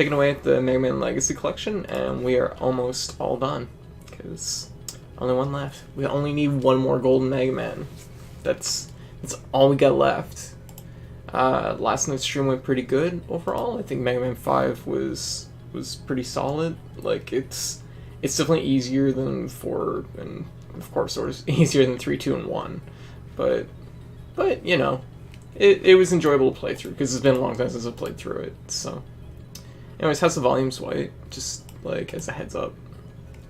picking away at the Mega Man Legacy Collection, and we are almost all done. Because only one left. We only need one more Golden Mega Man. That's all we got left. Last night's stream went pretty good overall. I think Mega Man 5 was pretty solid. Like, it's definitely easier than 4, and of course it was easier than 3, 2, and 1. But you know, it was enjoyable to play through, because it's been a long time since I played through it. So anyways, how's the volume's white? Just like as a heads up.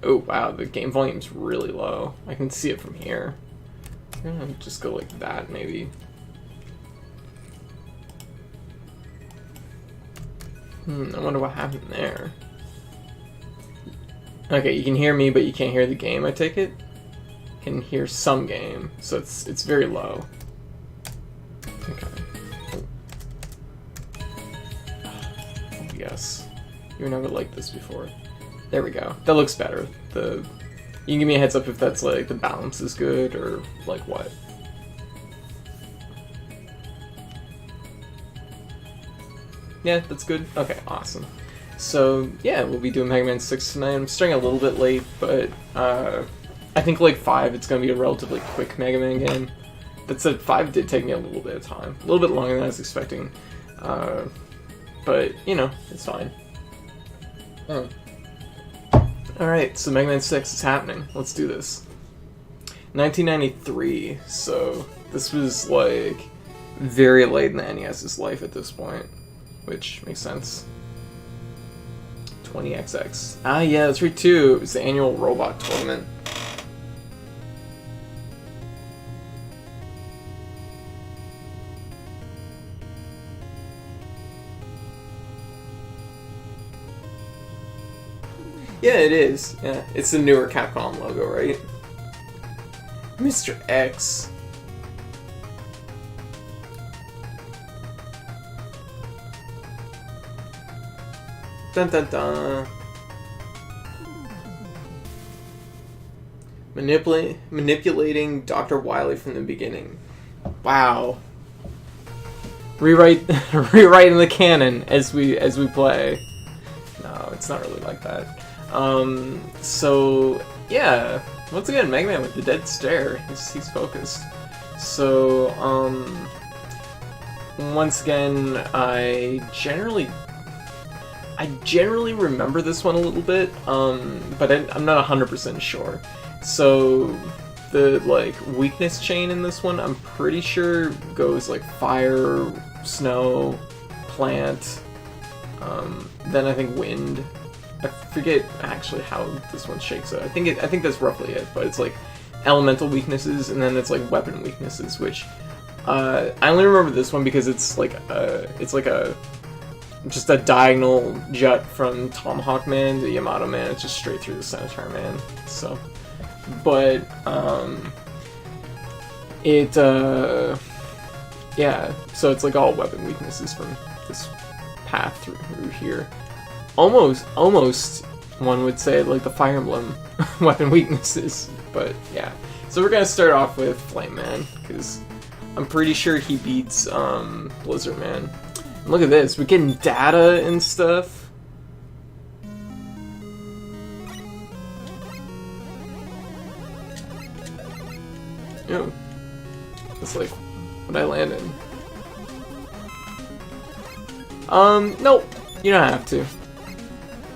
Oh wow, the game volume's really low. I can see it from here. I'm gonna just go like that maybe. I wonder what happened there. Okay, you can hear me, but you can't hear the game, I take it? You can hear some game, so it's very low. Okay. Oh, yes. You were never like this before. There we go. That looks better. You can give me a heads up if that's like the balance is good or like what. Yeah, that's good. Okay, awesome. So yeah, we'll be doing Mega Man 6 tonight. I'm starting a little bit late, but I think like 5, it's gonna be a relatively quick Mega Man game. That said, 5 did take me a little bit of time, a little bit longer than I was expecting, but you know, it's fine. Alright, so Mega Man 6 is happening. Let's do this. 1993, so this was like very late in the NES's life at this point, which makes sense. 20XX. Ah yeah, that's right too. It was the annual robot tournament. Yeah, it is. Yeah, it's the newer Capcom logo, right? Mr. X. Dun dun dun. Manipulating Dr. Wily from the beginning. Wow. Rewriting the canon as we play. No, it's not really like that. So yeah, once again, Mega Man with the dead stare. He's focused. So once again, I generally remember this one a little bit, but I'm not 100% sure. So the like weakness chain in this one, I'm pretty sure goes like fire, snow, plant, then I think wind. I forget actually how this one shakes out. I think that's roughly it, but it's like elemental weaknesses, and then it's like weapon weaknesses, which I only remember this one because it's like just a diagonal jut from Tomahawk Man to Yamato Man. It's just straight through the Centaur Man. So, but yeah. So it's like all weapon weaknesses from this path through here. Almost, one would say like the Fire Emblem weapon weaknesses. But yeah. So we're gonna start off with Flame Man because I'm pretty sure he beats Blizzard Man. Look at this, we're getting data and stuff. Ew. It's like, what'd I land in? Nope, you don't have to.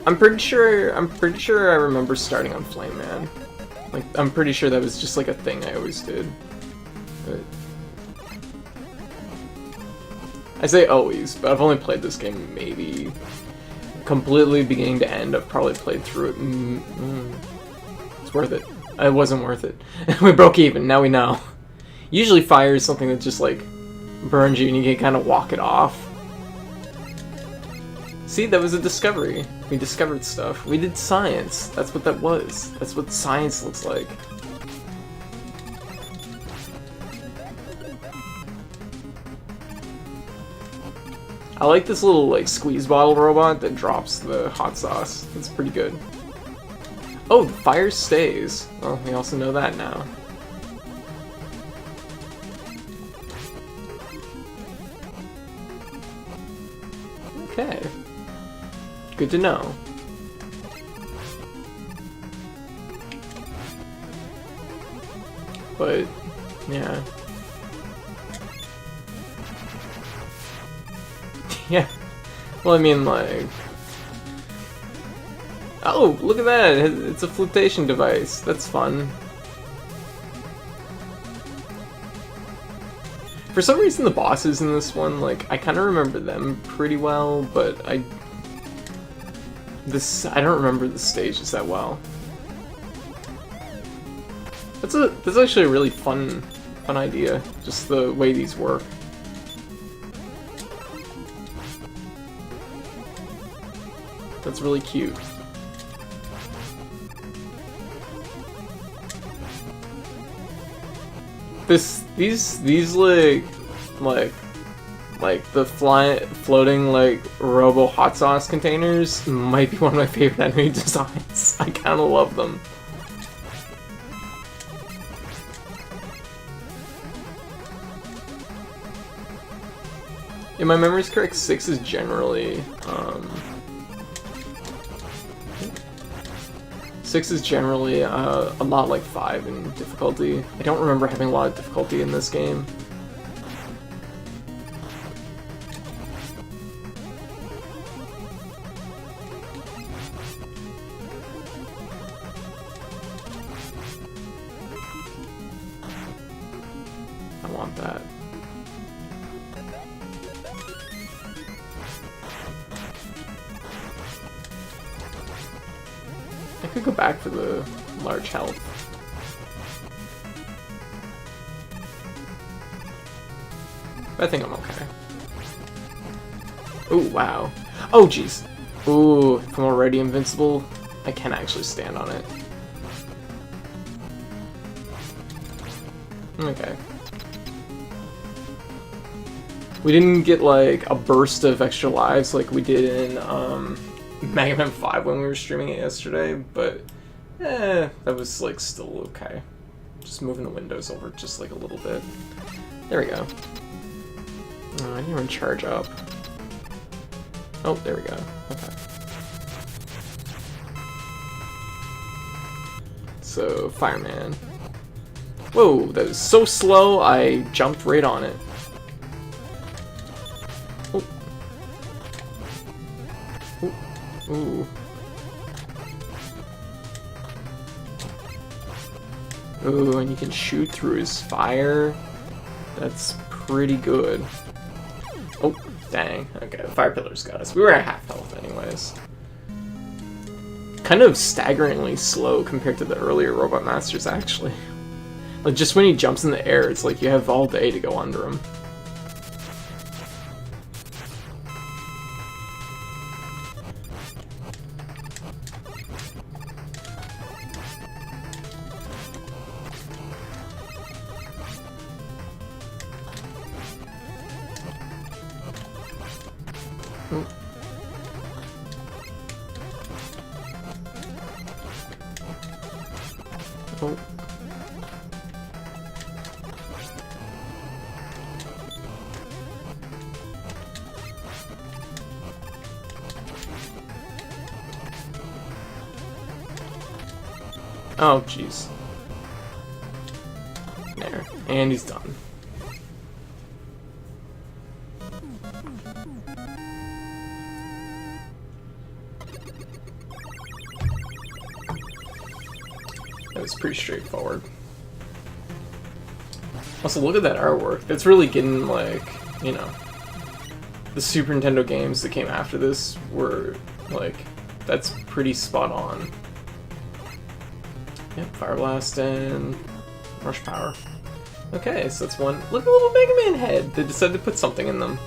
I'm pretty sure I remember starting on Flame Man. Like, I'm pretty sure that was just like a thing I always did. But I say always, but I've only played this game maybe completely beginning to end. I've probably played through it. It's worth it. It wasn't worth it. We broke even, now we know. Usually fire is something that just like burns you and you can kind of walk it off. See, that was a discovery. We discovered stuff. We did science. That's what that was. That's what science looks like. I like this little like squeeze bottle robot that drops the hot sauce. It's pretty good. Oh, fire stays. Well, we also know that now. Okay. Good to know. But, yeah. Yeah. Well, I mean, like... Oh, look at that! It's a flotation device. That's fun. For some reason, the bosses in this one, like, I kind of remember them pretty well, but I don't remember the stages that well. That's actually a really fun idea, just the way these work. That's really cute. These like the floating like robo hot sauce containers might be one of my favorite enemy designs. I kind of love them. If my memory's correct, 6 is generally a lot like 5 in difficulty. I don't remember having a lot of difficulty in this game. I want that. I could go back for the large health. But I think I'm okay. Ooh, wow. Oh, jeez. Ooh, if I'm already invincible, I can actually stand on it. Okay. We didn't get, like, a burst of extra lives like we did in, Mega Man 5 when we were streaming it yesterday, but that was like still okay. Just moving the windows over just like a little bit. There we go. Oh, I didn't even charge up. Oh, there we go. Okay. So, Fireman. Whoa, that was so slow, I jumped right on it. Oh. Ooh. Ooh, and you can shoot through his fire. That's pretty good. Oh, dang. Okay, the fire pillars got us. We were at half health anyways. Kind of staggeringly slow compared to the earlier Robot Masters, actually. Like, just when he jumps in the air, it's like you have all day to go under him. Oh. Oh, jeez. There. And he's done. That was pretty straightforward. Also, look at that artwork. That's really getting, like, you know, the Super Nintendo games that came after this were, like, that's pretty spot on. Yep, Fire Blast and Rush Power. Okay, so that's one. Look at the little Mega Man head! They decided to put something in them.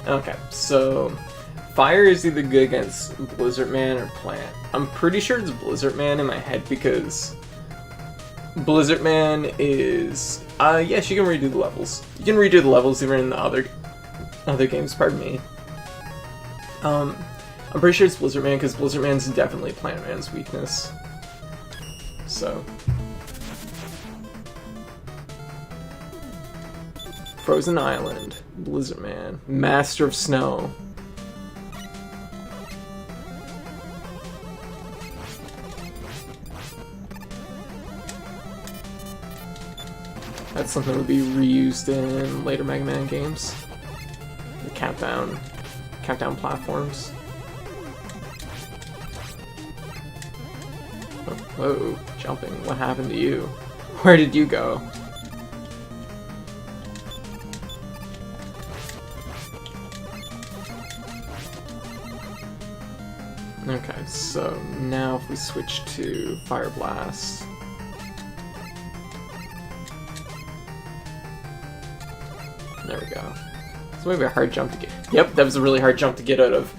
Okay, so fire is either good against Blizzard Man or Plant. I'm pretty sure it's Blizzard Man in my head because Blizzard Man is... yes, you can redo the levels. You can redo the levels even in the other games, pardon me. I'm pretty sure it's Blizzard Man because Blizzard Man's definitely Plant Man's weakness. So, Frozen Island, Blizzard Man, Master of Snow. That's something that would be reused in later Mega Man games. The countdown platforms. Oh, whoa, jumping. What happened to you? Where did you go? Okay, so now if we switch to Fire Blast. There we go. It's maybe a hard jump to get. Yep, that was a really hard jump to get out of.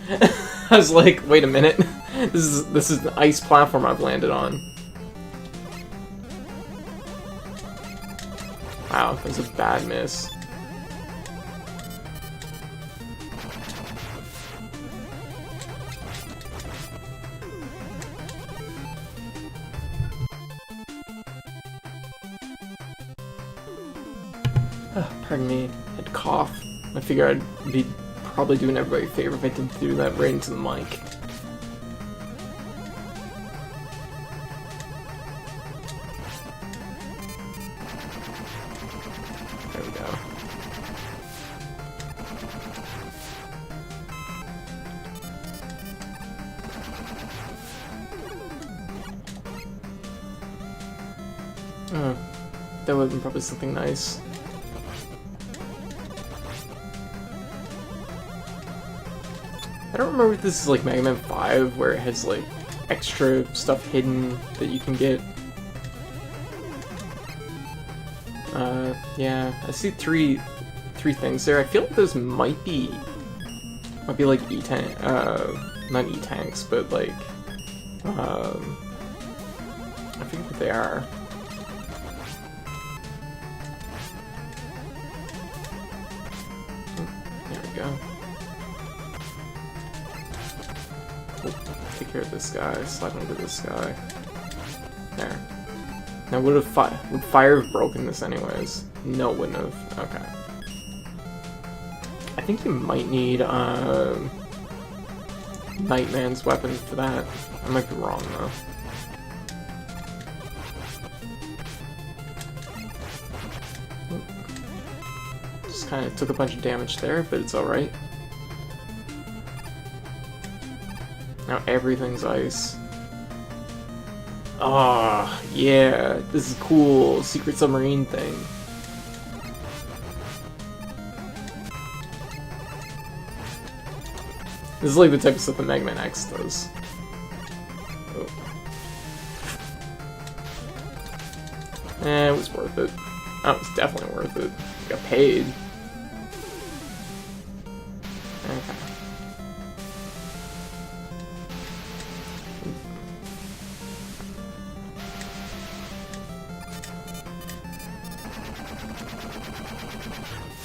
I was like, wait a minute. This is the ice platform I've landed on. Wow, that was a bad miss. Pardon me, I had to cough. I figured I'd be probably doing everybody a favor if I didn't do that right into the mic. There we go. Oh, that would have been probably something nice. I don't remember if this is like Mega Man 5, where it has like extra stuff hidden that you can get. Yeah, I see three things there. I feel like those might be like E-Tank, not E-Tanks, but like, I forget what they are. There we go. Take care of this guy, slide under this guy. There. Now would fire have broken this anyways? No, it wouldn't have. Okay. I think you might need Nightman's weapon for that. I might be wrong though. Just kind of took a bunch of damage there, but it's alright. Now everything's ice. Ah, oh, yeah, this is cool. Secret submarine thing. This is like the type of stuff that Mega Man X does. Oh. It was worth it. That was definitely worth it. I got paid. Okay.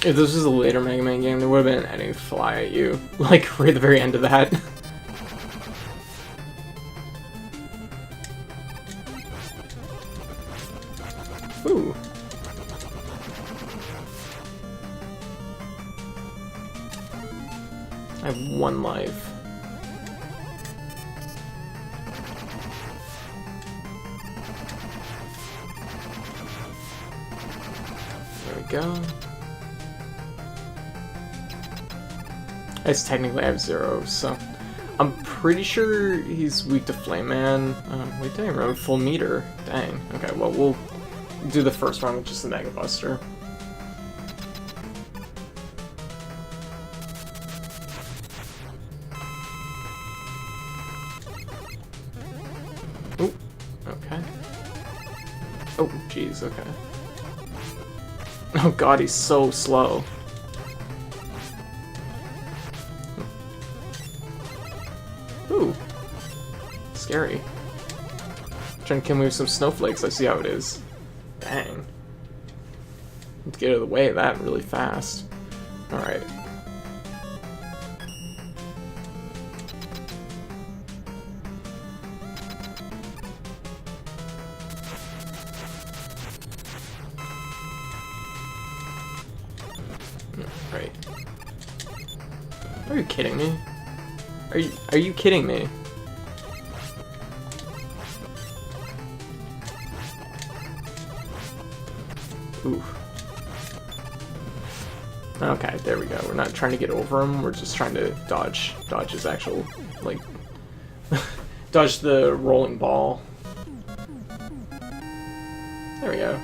If this was a later Mega Man game, there would have been any fly at you. Like, right at the very end of that. Ooh. I have 1 life. There we go. I guess technically I have 0, so I'm pretty sure he's weak to Flame Man. Wait, dang, remember full meter. Dang. Okay, well, we'll do the first one with just the Mega Buster. Ooh, okay. Oh, jeez, okay. Oh god, he's so slow. Ooh. Scary. Trying to kill me with some snowflakes, I see how it is. Dang. Let's get out of the way of that really fast. Alright. Right. Are you kidding me? Are you kidding me? Ooh. Okay, there we go. We're not trying to get over him, we're just trying to dodge his actual, like, dodge the rolling ball. There we go.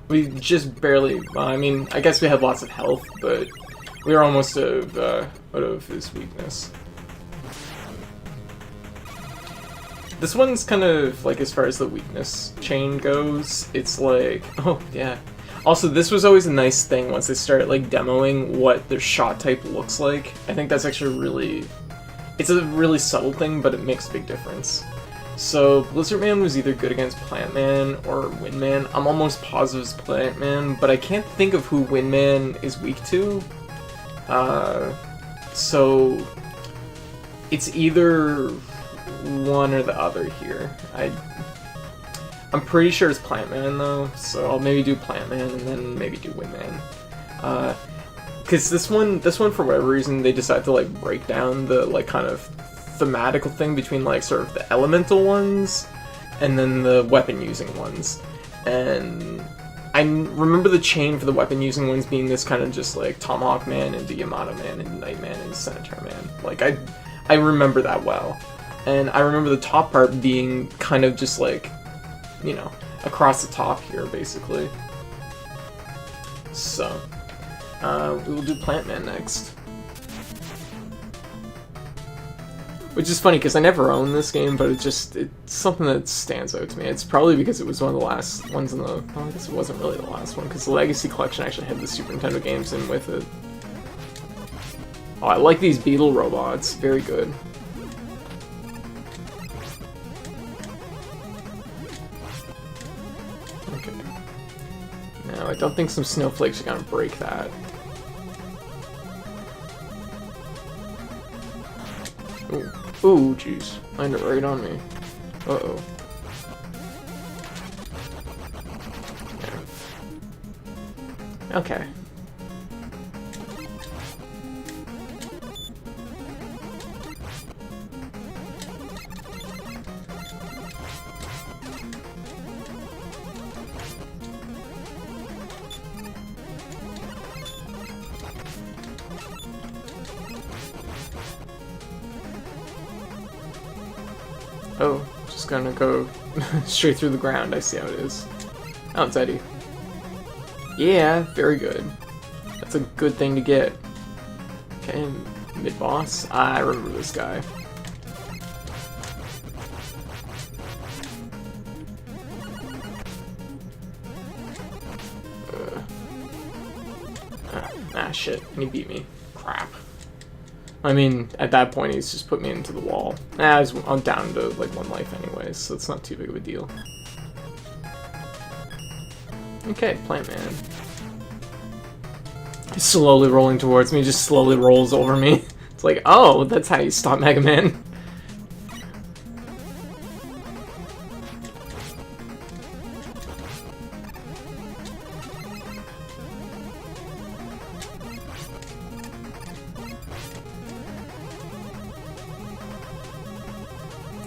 We just barely, I mean, I guess we had lots of health, but we were almost out of his weakness. This one's kind of, like, as far as the weakness chain goes, it's like, oh, yeah. Also, this was always a nice thing once they started, like, demoing what their shot type looks like. I think that's actually really, it's a really subtle thing, but it makes a big difference. So, Blizzard Man was either good against Plant Man or Wind Man. I'm almost positive it's Plant Man, but I can't think of who Wind Man is weak to. So, it's either one or the other here. I'm pretty sure it's Plant Man though, so I'll maybe do Plant Man and then maybe do Wind Man. Because this one for whatever reason they decided to like break down the like kind of thematical thing between like sort of the elemental ones and then the weapon using ones. And I remember the chain for the weapon using ones being this kind of just like Tomahawk Man and Yamato Man and Night Man and Senator Man. Like I remember that well. And I remember the top part being kind of just like, you know, across the top here, basically. So, we will do Plant Man next. Which is funny, because I never owned this game, but it's something that stands out to me. It's probably because it was one of the last ones in the... Well, I guess it wasn't really the last one, because the Legacy Collection actually had the Super Nintendo games in with it. Oh, I like these beetle robots. Very good. No, I don't think some snowflakes are gonna break that. Ooh, ooh, jeez, landed right on me. Uh-oh. Yeah. Okay. Oh, just gonna go straight through the ground. I see how it is. Oh, it's Eddie. Yeah, very good. That's a good thing to get. Okay, mid-boss. I remember this guy. Shit. And he beat me. Crap. I mean, at that point, he's just put me into the wall. I'm down to, like, 1 life anyways, so it's not too big of a deal. Okay, Plant Man. He's slowly rolling towards me, just slowly rolls over me. It's like, oh, that's how you stop Mega Man.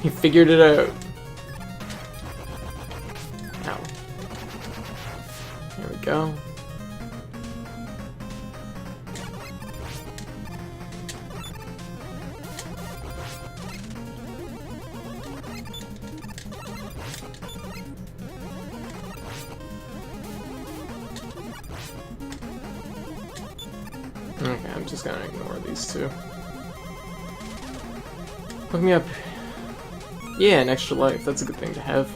He figured it out. Ow. There we go. Okay, I'm just gonna ignore these two. Hook me up. Yeah, an extra life. That's a good thing to have.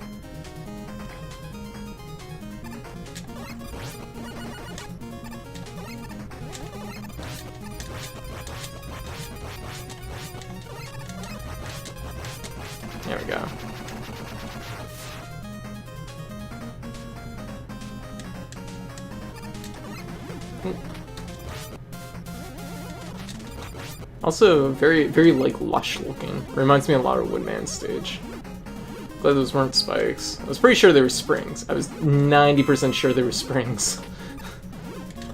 There we go. Also, very, very, like, lush looking. Reminds me a lot of Woodman's stage. Glad those weren't spikes. I was pretty sure they were springs. I was 90% sure they were springs.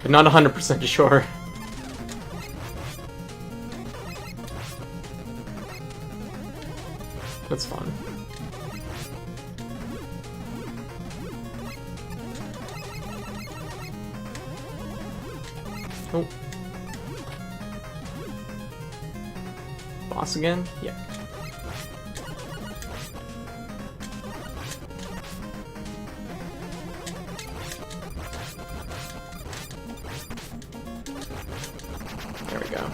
But not 100% sure. That's fun. boss again? Yeah. There we go.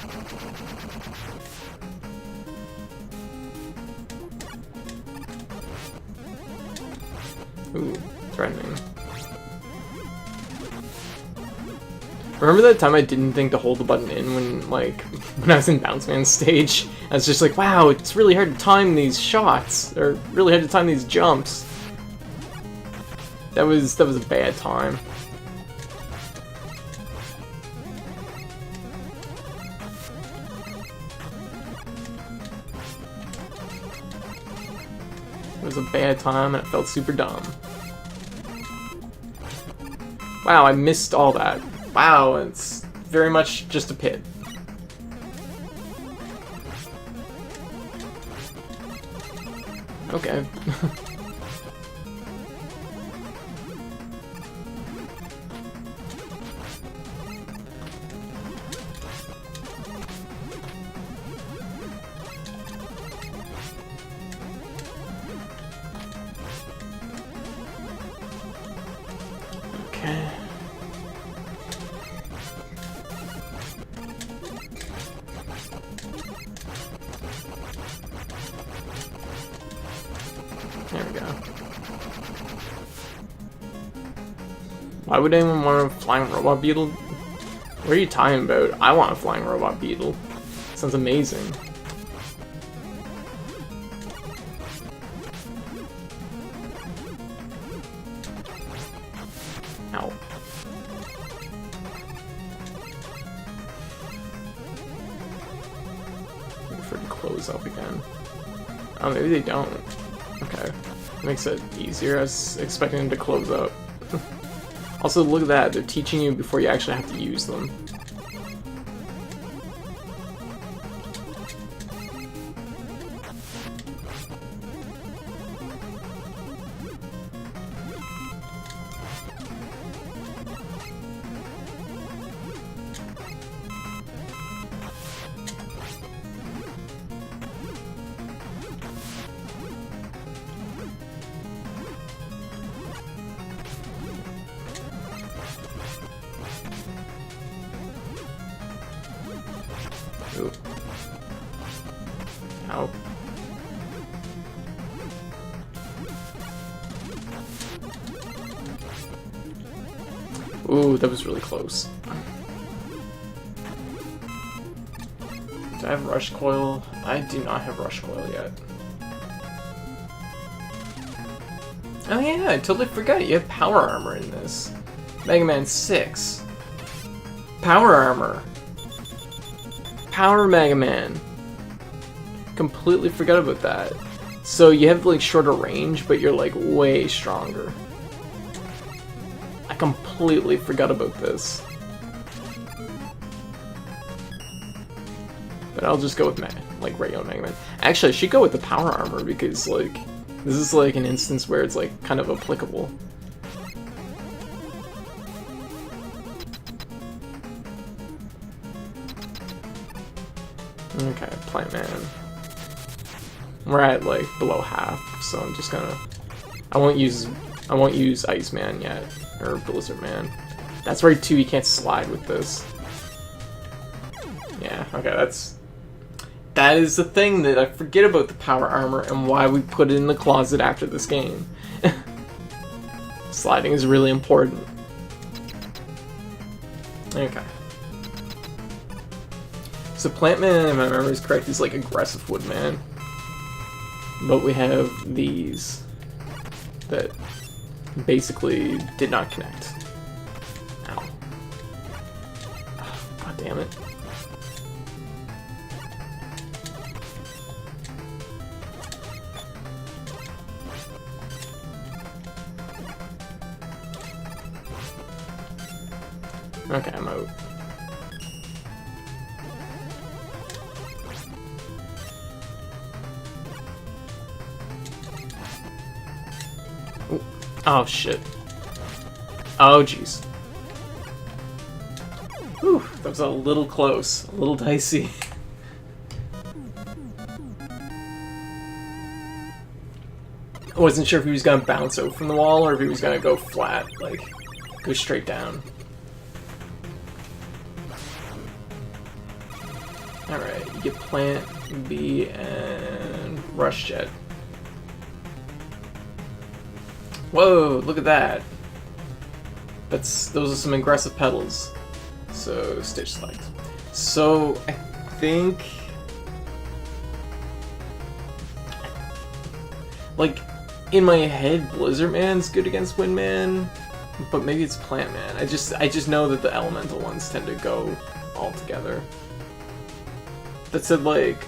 Ooh, threatening. Remember that time I didn't think to hold the button in when, like, when I was in Bounce Man stage? I was just like, wow, it's really hard to time these shots, or really hard to time these jumps. That was a bad time. It was a bad time and it felt super dumb. Wow, I missed all that. Wow, it's very much just a pit. Okay. Okay. There we go. Why would anyone want a flying robot beetle? What are you talking about? I want a flying robot beetle. Sounds amazing. Ow. Wait for it to close up again. Oh, maybe they don't. Okay. Makes it easier. I was expecting them to close up. Also, look at that. They're teaching you before you actually have to use them. Ooh. Ow. Ooh, that was really close. Do I have Rush Coil? I do not have Rush Coil yet. Oh yeah, I totally forgot. You have Power Armor in this. Mega Man 6. Power Armor. Power Mega Man. Completely forgot about that. So you have like shorter range, but you're like way stronger. I completely forgot about this. But I'll just go with like regular Mega Man. Actually, I should go with the Power Armor because like this is like an instance where it's like kind of applicable. Okay, Plant Man. We're at like below half, so I'm just gonna. I won't use Ice Man yet or Blizzard Man. That's right too. You can't slide with this. Yeah. Okay. That is the thing that I forget about the Power Armor and why we put it in the closet after this game. Sliding is really important. Okay. So Plant Man, if my memory is correct, is like Aggressive Woodman. But we have these that basically did not connect. Ow. Oh, God damn it. Okay, I'm out. Ooh. Oh shit. Oh jeez. Whew, that was a little close, a little dicey. I wasn't sure if he was gonna bounce out from the wall or if he was gonna go flat, like, go straight down. Alright, you get Plant, B, and Rush Jet. Whoa, look at that. Those are some aggressive pedals. So, Stitch Select. So, I think... like, in my head, Blizzard Man's good against Wind Man, but maybe it's Plant Man. I just know that the elemental ones tend to go all together. That said, like,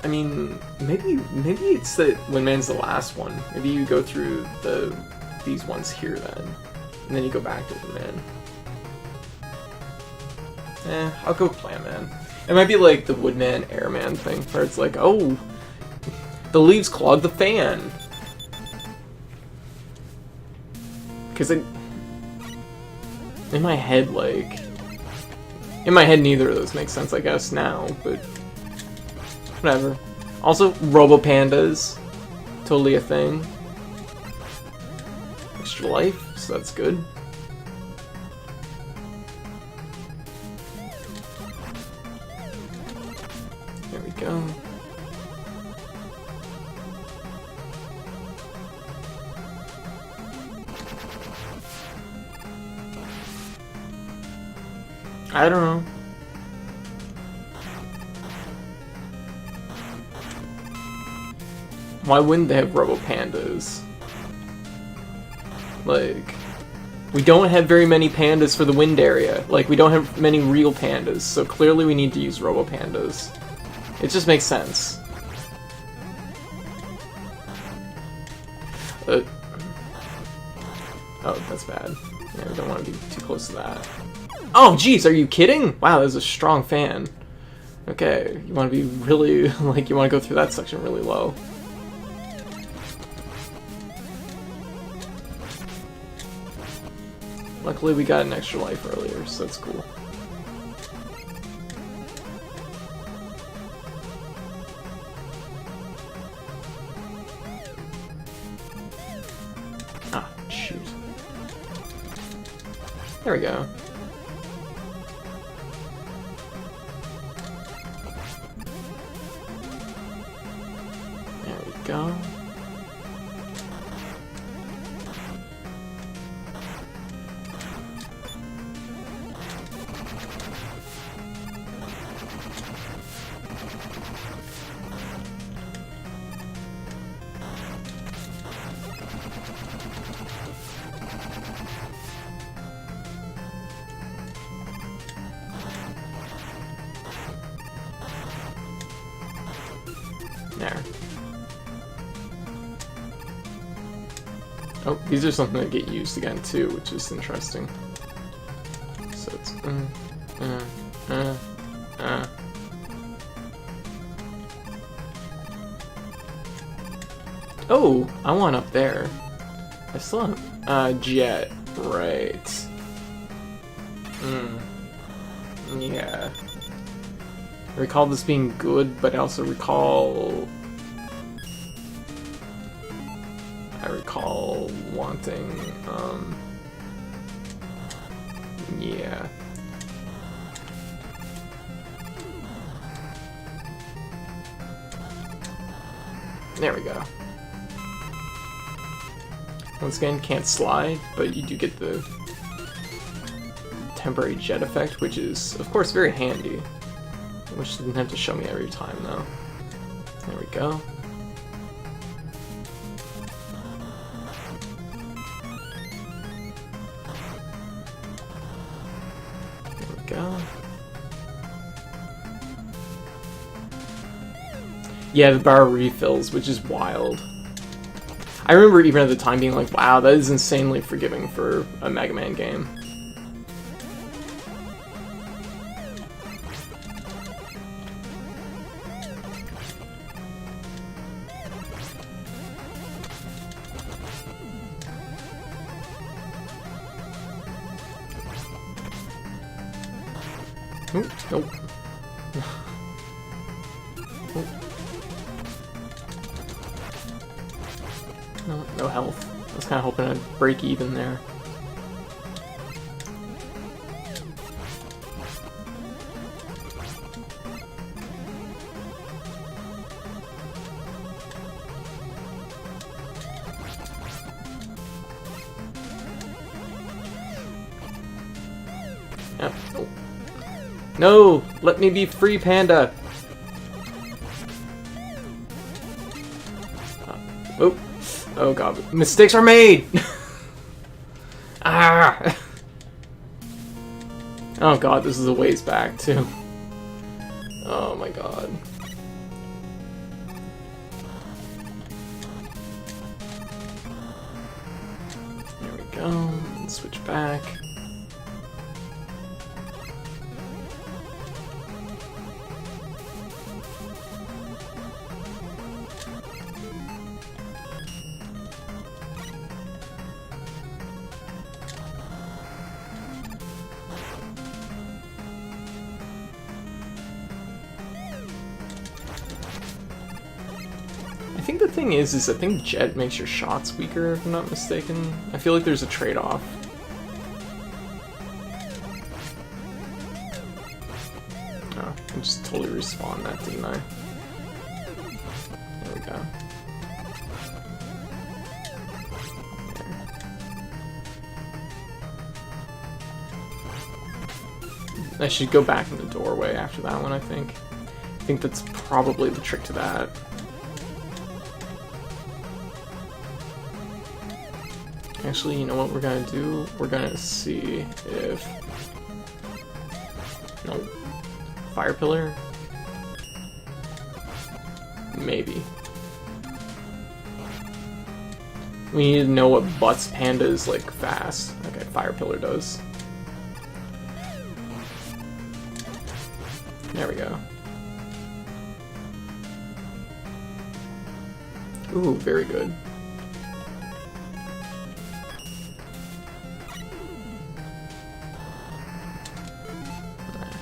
I mean, maybe it's that Wind Man's the last one. Maybe you go through these ones here then, and then you go back to Wind Man. I'll go Plant Man. It might be like the Woodman Airman thing, where it's like, oh, the leaves clog the fan. Because in my head, like... in my head, neither of those make sense, I guess, now, but... whatever. Also, Robo-Pandas. Totally a thing. Extra life, so that's good. There we go. I don't know. Why wouldn't they have Robo-Pandas? Like, we don't have very many pandas for the wind area. Like, we don't have many real pandas, so clearly we need to use Robo-Pandas. It just makes sense. Oh, that's bad. Yeah, we don't want to be too close to that. Oh, jeez, are you kidding? Wow, that was a strong fan. Okay, you want to be really, like, you want to go through that section really low. Luckily, we got an extra life earlier, so that's cool. Ah, shoot. There we go. Go. There. Oh, these are something that get used again too, which is interesting. So it's Oh, I want up there. I still have Jet, right. Yeah. I recall this being good, but I also recall wanting, yeah. There we go. Once again, can't slide, but you do get the temporary jet effect, which is, of course, very handy. Which didn't have to show me every time, though. There we go. Go. Yeah, the bar refills, which is wild. I remember even at the time being like, wow, that is insanely forgiving for a Mega Man game. Ooh, nope. No health. I was kind of hoping I'd break even there. Yep. Oh. No! Let me be free, Panda! Oh. Oh god. Mistakes are made! Ah! Oh god, this is a ways back, too. Oh my god. There we go. Switch back. I think the thing is I think Jet makes your shots weaker, if I'm not mistaken. I feel like there's a trade-off. Oh, I just totally respawned that, didn't I? There we go. There. I should go back in the doorway after that one, I think. I think that's probably the trick to that. Actually, you know what we're gonna do? We're gonna see if... No. Fire Pillar? Maybe. We need to know what butts Panda is, like, fast. Okay, Fire Pillar does. There we go. Ooh, very good.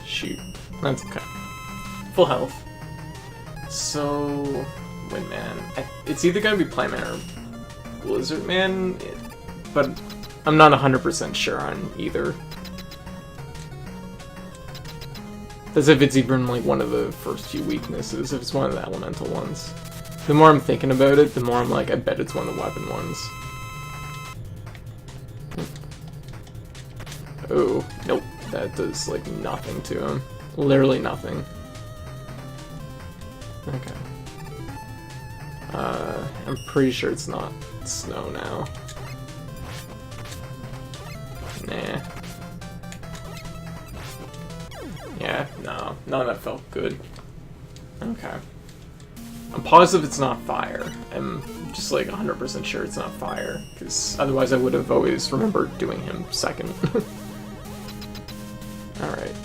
Shoot. That's okay. Full health. So... Windman. It's either gonna be Plantman or Blizzard Man, but I'm not 100% sure on either. As if it's even like one of the first few weaknesses, if it's one of the elemental ones. The more I'm thinking about it, the more I'm like, I bet it's one of the weapon ones. Oh, nope. That does, like, nothing to him. Literally nothing. Okay. I'm pretty sure it's not snow now. Nah. Yeah, no. None of that felt good. Okay. I'm positive it's not fire. I'm just, like, 100% sure it's not fire, because otherwise I would have always remembered doing him second. Alright.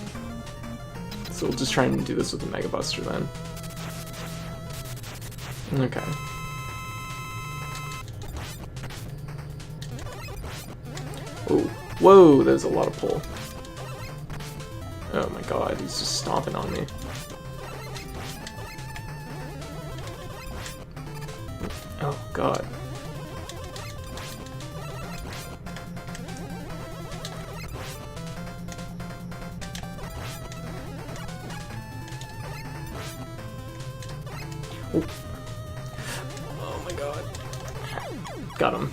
So we'll just try and do this with the Mega Buster then. Okay. Oh, whoa, there's a lot of pull. Oh my god, he's just stomping on me. Oh god. Oh my god. Got him.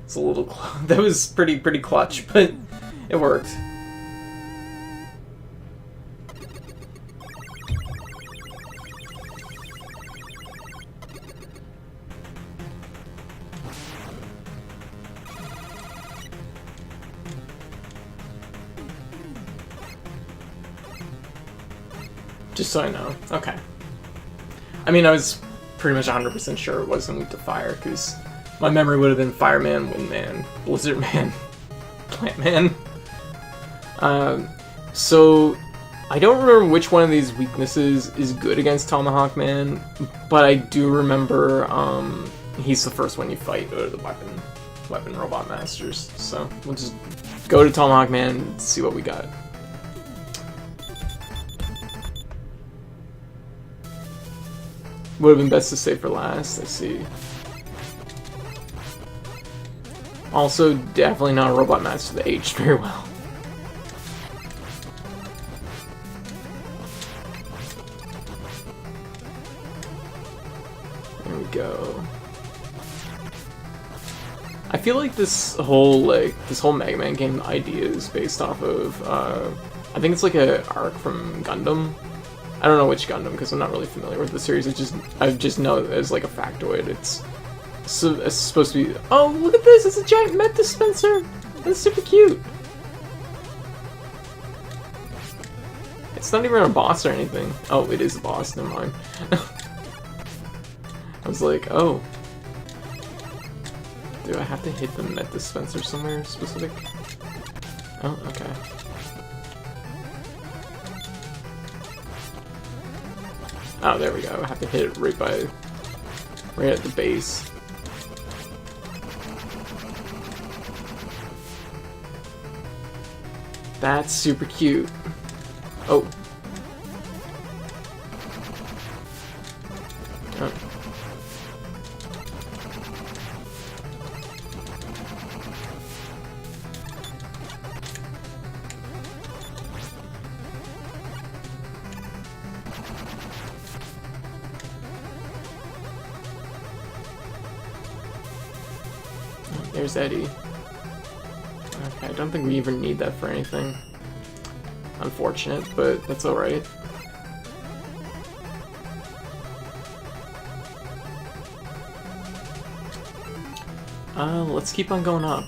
It's a little that was pretty clutch, but it worked. Just so I know. Okay. I mean, I was pretty much 100% sure it wasn't weak to fire, because my memory would have been Fireman, Windman, Blizzard Man, Plant Man. So, I don't remember which one of these weaknesses is good against Tomahawk Man, but I do remember he's the first one you fight out of the weapon robot masters. So, we'll just go to Tomahawk Man and see what we got. Would have been best to save for last, I see. Also, definitely not a Robot Master that aged very well. There we go. I feel like this whole Mega Man game idea is based off of I think it's like a arc from Gundam. I don't know which Gundam because I'm not really familiar with the series. I just know it as like a factoid. It's supposed to be. Oh, look at this! It's a giant med dispenser. That's super cute. It's not even a boss or anything. Oh, it is a boss. Never mind. I was like, oh. Do I have to hit the med dispenser somewhere specific? Oh, okay. Oh, there we go. I have to hit it right at the base. That's super cute. Oh. Oh. There's Eddie. Okay, I don't think we even need that for anything. Unfortunate, but that's alright. Let's keep on going up.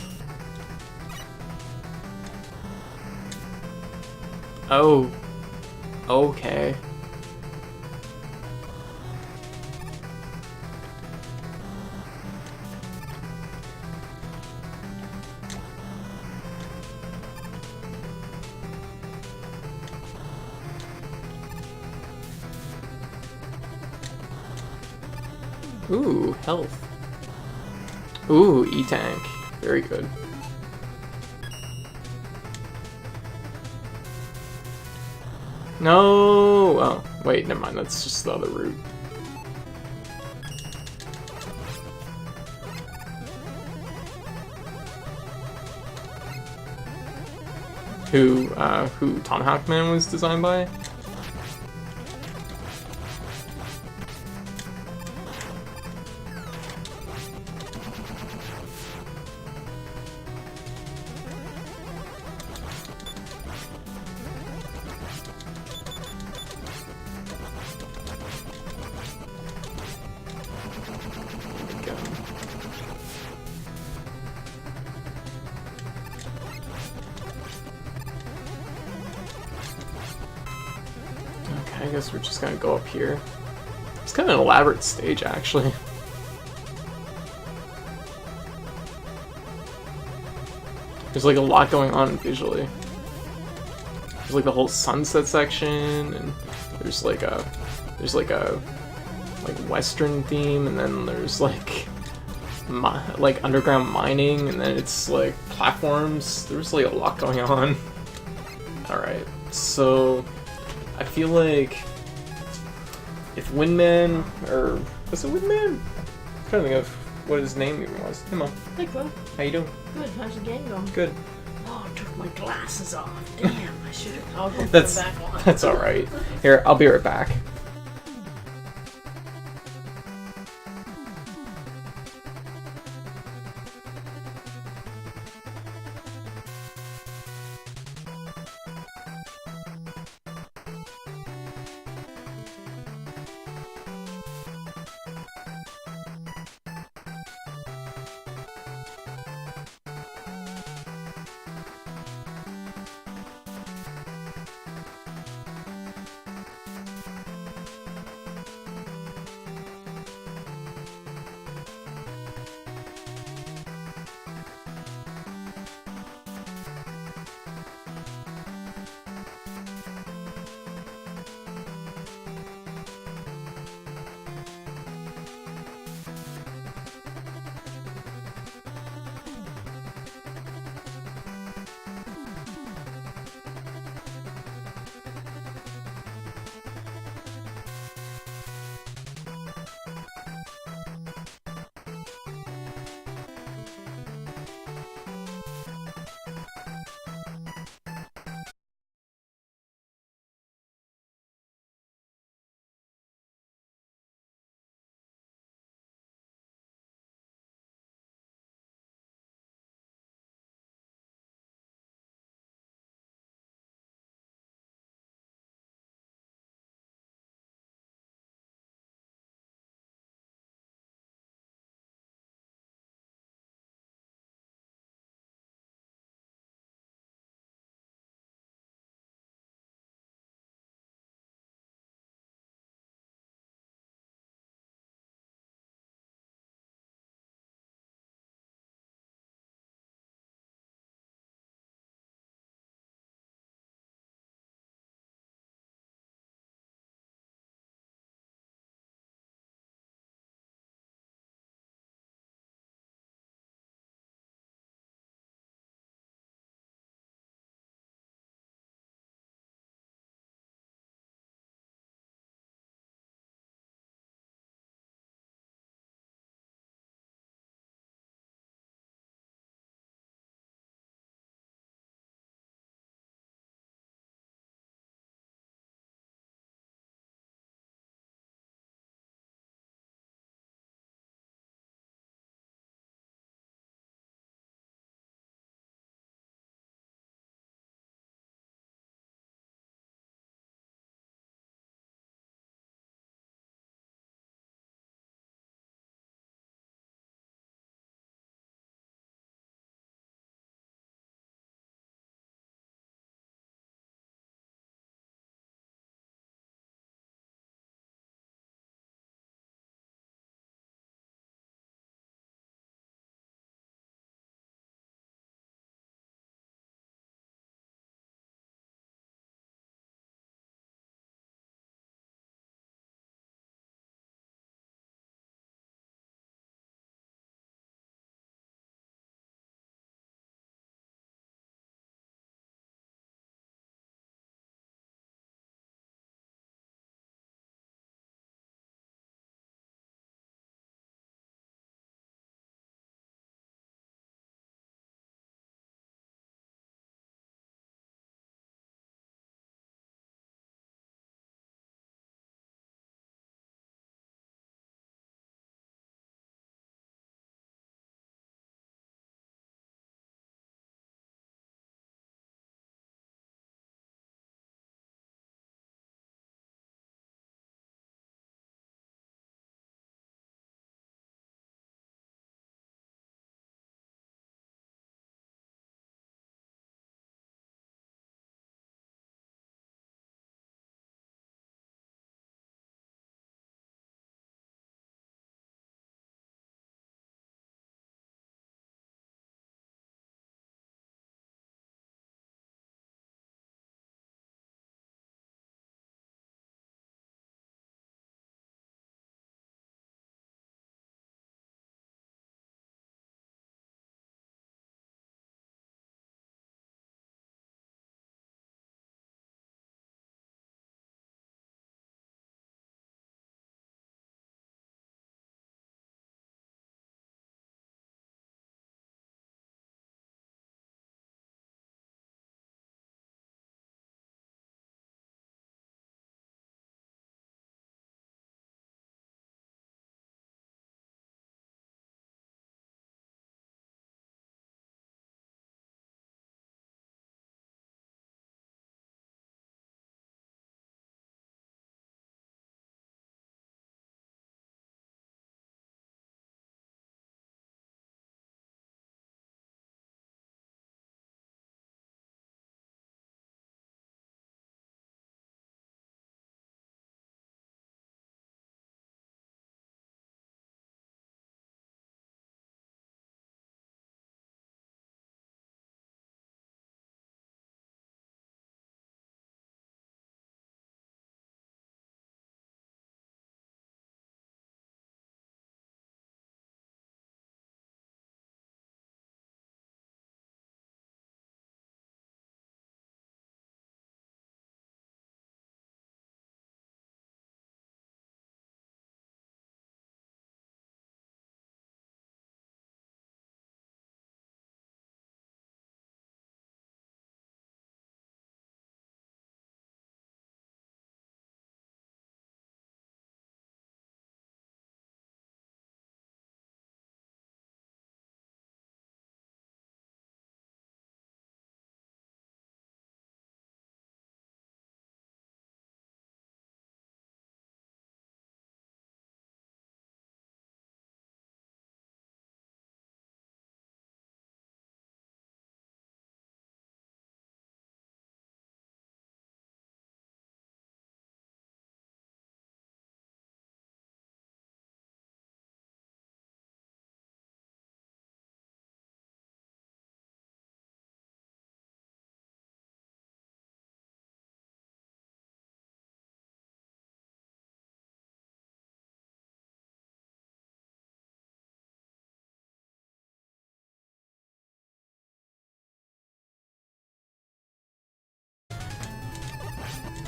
Oh. Okay. Ooh, health. Ooh, E-Tank. Very good. No! Oh, wait, never mind. That's just the other route. Who Tom Hackman was designed by? I guess we're just gonna go up here. It's kind of an elaborate stage, actually. There's like a lot going on visually. There's like the whole sunset section, and there's like a western theme, and then there's like underground mining, and then it's like platforms. There's like a lot going on. All right, so. I feel like if Windman, or was it Windman? I'm trying to think of what his name even was. Hey Mom. Hey Chloe. How you doing? Good, how's the game going? Good. Oh, I took my glasses off. Damn, I should have. I'll go put That's them back on. that's alright. Here, I'll be right back.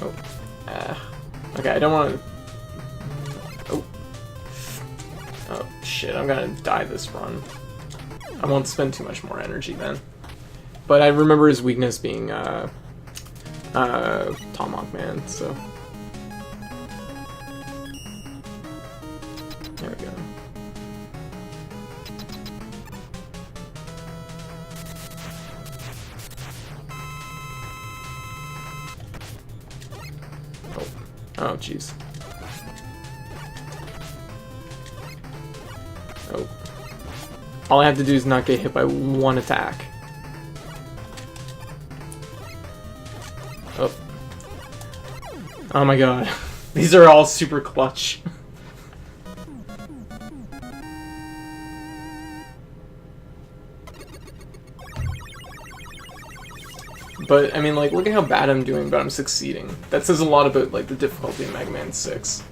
Oh. Okay, I don't want to... Oh. Oh, shit, I'm gonna die this run. I won't spend too much more energy then. But I remember his weakness being, Tomahawk Man, so... There we go. Oh, jeez. Oh. All I have to do is not get hit by one attack. Oh. Oh my god. These are all super clutch. But, I mean, like, look at how bad I'm doing, but I'm succeeding. That says a lot about, like, the difficulty in Mega Man 6.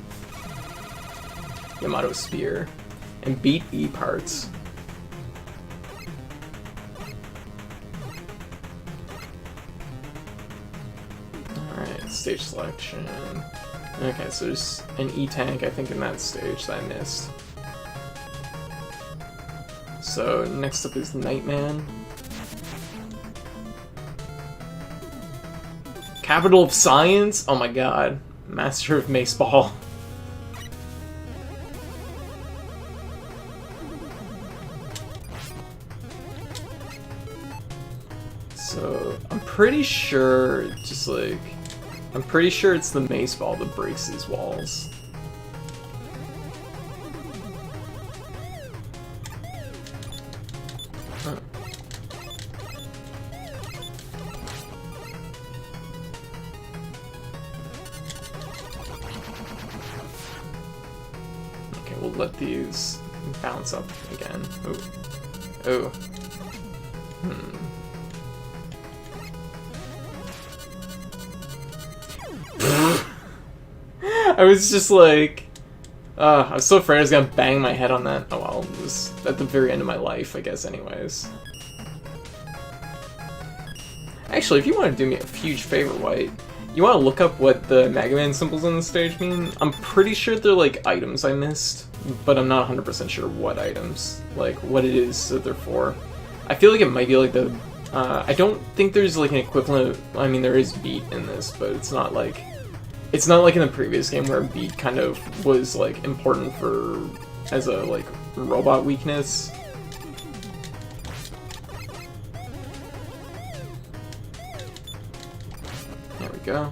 Yamato Spear. And beat E parts. Alright, stage selection. Okay, so there's an E-Tank, I think, in that stage that I missed. So, next up is Nightman. Capital of Science? Oh my god. Master of Maceball. So, I'm pretty sure, just like... I'm pretty sure it's the Maceball that breaks these walls. Huh. Okay, we'll let these bounce up again. Oh. Oh. I was just like... I was so afraid I was gonna bang my head on that. Oh well, it was at the very end of my life, I guess, anyways. Actually, if you want to do me a huge favor, White, you want to look up what the Mega Man symbols on the stage mean? I'm pretty sure they're like items I missed, but I'm not 100% sure what items, like what it is that they're for. I feel like it might be like the... I don't think there's like an equivalent of... I mean, there is beat in this, but it's not like... It's not like in the previous game where beat kind of was like important for... as a like robot weakness. There we go.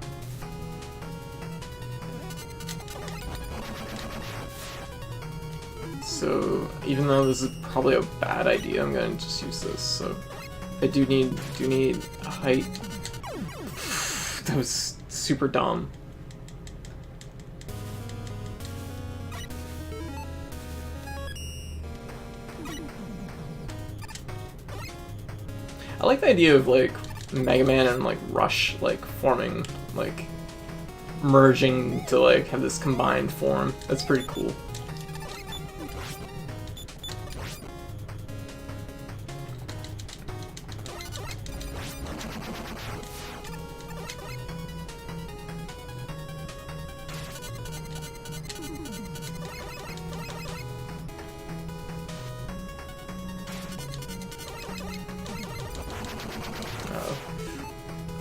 So, even though this is probably a bad idea, I'm gonna just use this. So, I do need a height. That was super dumb. I like the idea of like Mega Man and like Rush like forming, like merging to like have this combined form. That's pretty cool.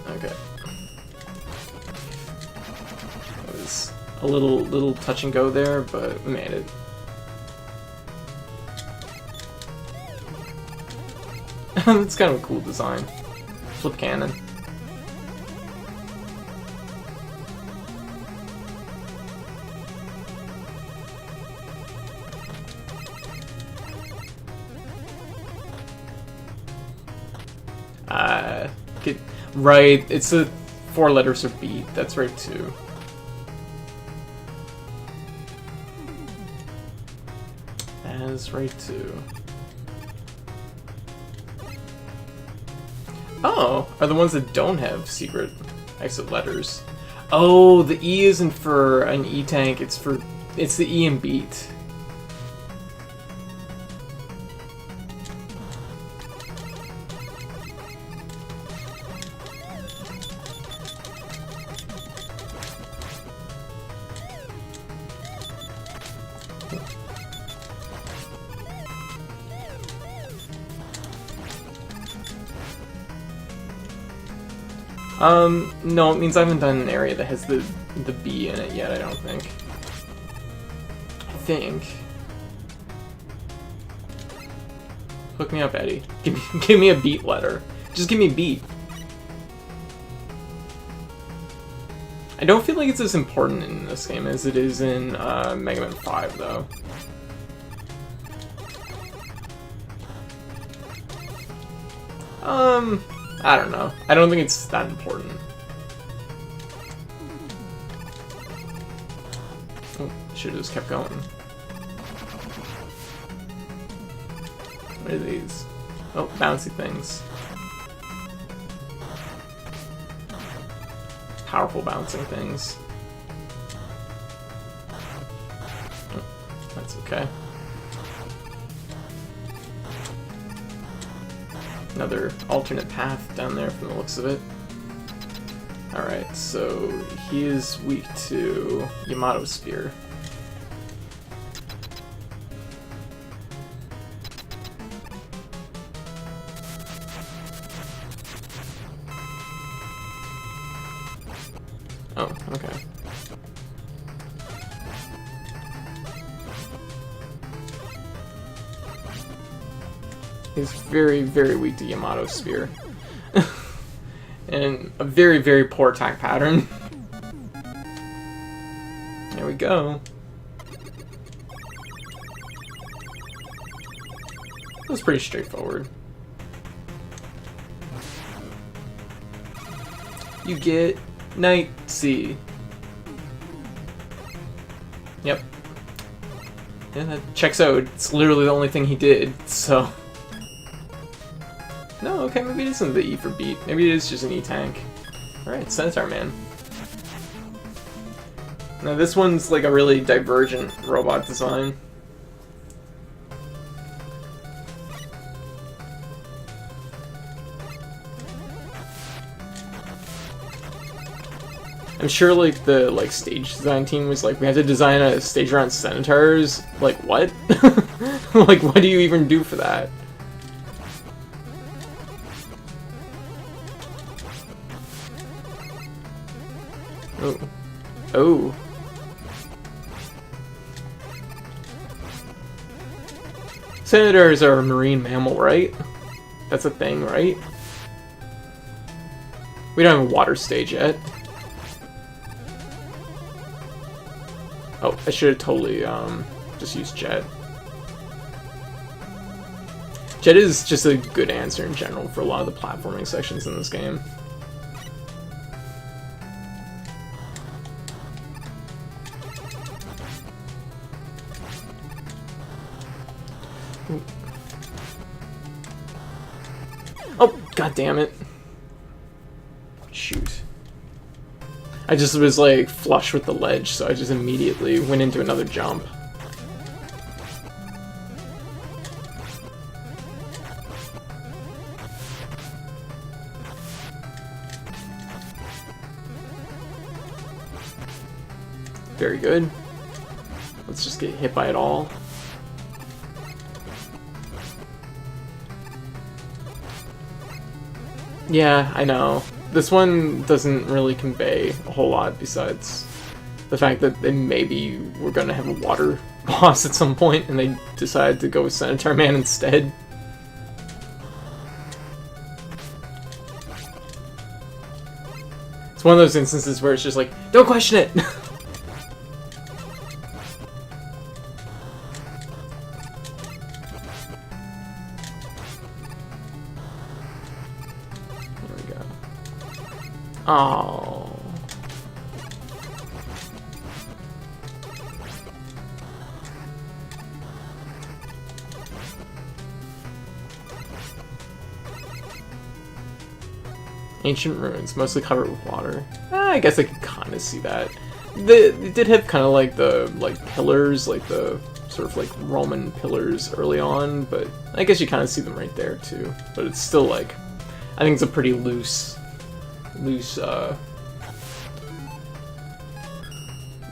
Okay. That was a little touch and go there, but we made it. It's kind of a cool design. Flip cannon. Right, it's the 4 letters of beat. That's right too. That is right too. Oh, are the ones that don't have secret exit letters. Oh, the E isn't for an E-Tank, it's the E in beat. No, it means I haven't done an area that has the B in it yet, I don't think. Hook me up, Eddie. Give me a beat letter. Just give me beat. I don't feel like it's as important in this game as it is in Mega Man 5, though. I don't know. I don't think it's that important. Oh, should've just kept going. What are these? Oh, bouncy things. Powerful bouncing things. Oh, that's okay. Another alternate path down there from the looks of it. Alright, so he is weak to Yamato Spear. Oh, okay. He's very, very weak to Yamato Spear. And a very, very poor attack pattern. There we go. It was pretty straightforward. You get Night Sea. Yep. Yeah, that checks out. It's literally the only thing he did, so... No, okay, maybe it isn't the E for beat. Maybe it is just an E-tank. Alright, Centaur Man. Now this one's like a really divergent robot design. I'm sure like the stage design team was like, we have to design a stage around Centaurs. Like what? Like what do you even do for that? Oh. Oh. Senators are a marine mammal, right? That's a thing, right? We don't have a water stage yet. Oh, I should have totally just used Jet. Jet is just a good answer in general for a lot of the platforming sections in this game. Oh, god damn it. Shoot. I just was like flush with the ledge, so I just immediately went into another jump. Very good. Let's just get hit by it all. Yeah, I know. This one doesn't really convey a whole lot besides the fact that they maybe were going to have a water boss at some point and they decided to go with Centaur Man instead. It's one of those instances where it's just like, don't question it! Oh. Ancient ruins, mostly covered with water. I guess I could kind of see that. They did have kind of like the pillars, like the sort of like Roman pillars early on, but I guess you kind of see them right there too. But it's still like, I think it's a pretty loose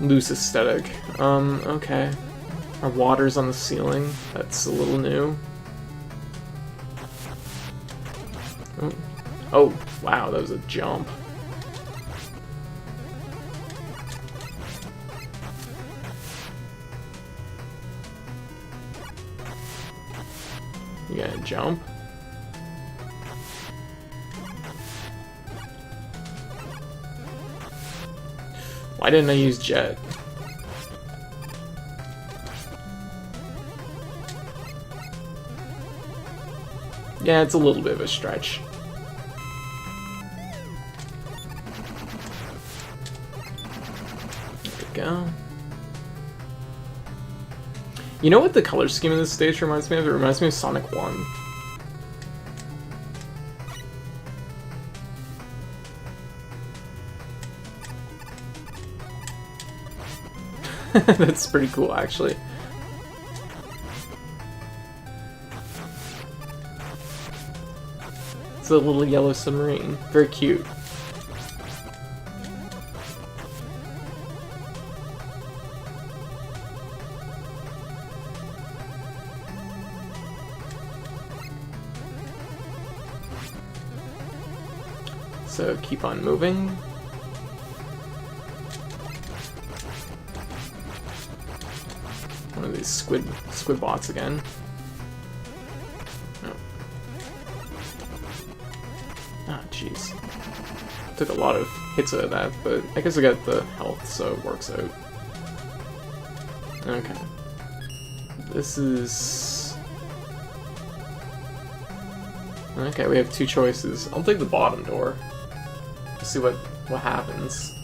aesthetic. Okay. Our water's on the ceiling. That's a little new. Oh, wow, that was a jump. You gonna jump? Why didn't I use jet? Yeah, it's a little bit of a stretch. There we go. You know what the color scheme of this stage reminds me of? It reminds me of Sonic 1. That's pretty cool, actually. It's a little yellow submarine. Very cute. So keep on moving. One of these squid bots again. Oh. Ah, jeez. Took a lot of hits out of that, but I guess I got the health, so it works out. Okay. This is... Okay, we have two choices. I'll take the bottom door. To see what happens.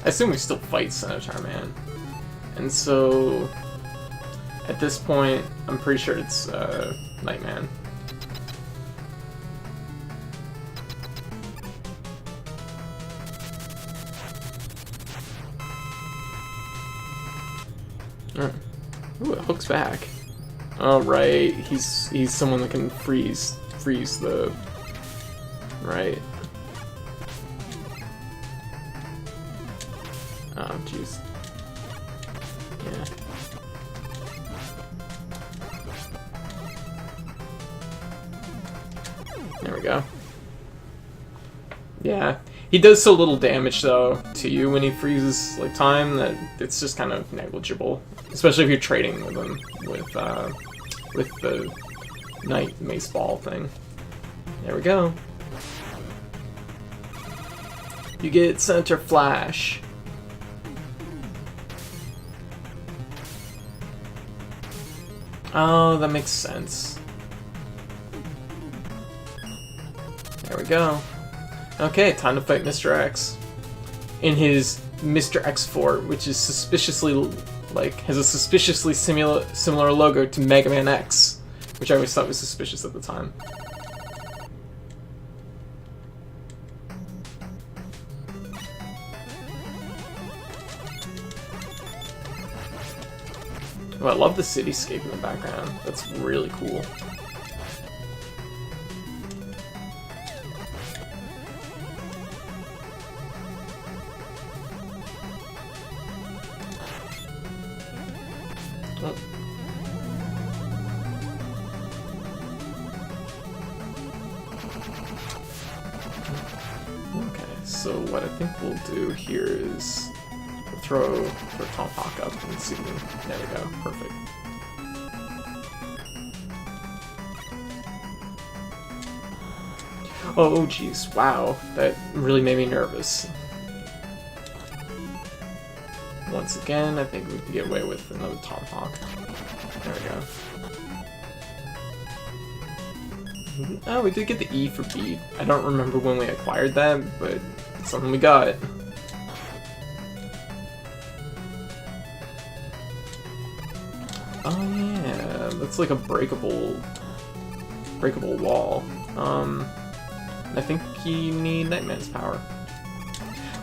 I assume we still fight Senator Man. And so... At this point, I'm pretty sure it's Nightman. Ooh, it hooks back. Oh right, he's someone that can freeze the... Right. Oh jeez. Yeah. There we go. Yeah. He does so little damage, though, to you when he freezes, like, time, that it's just kind of negligible. Especially if you're trading with him, with the Knight Mace Ball thing. There we go. You get Senator Flash. Oh, that makes sense. There we go. Okay, time to fight Mr. X. In his Mr. X fort, which is suspiciously, like, has a suspiciously similar logo to Mega Man X, which I always thought was suspicious at the time. Oh, I love the cityscape in the background. That's really cool. Oh. Okay, so what I think we'll do here is throw Tomahawk up and see. There we go, perfect. Oh jeez, wow, that really made me nervous. Once again, I think we can get away with another Tomahawk. There we go. Oh, we did get the E for beat. I don't remember when we acquired that, but it's something we got. Oh yeah, that's like a breakable wall. I think you need Nightman's power.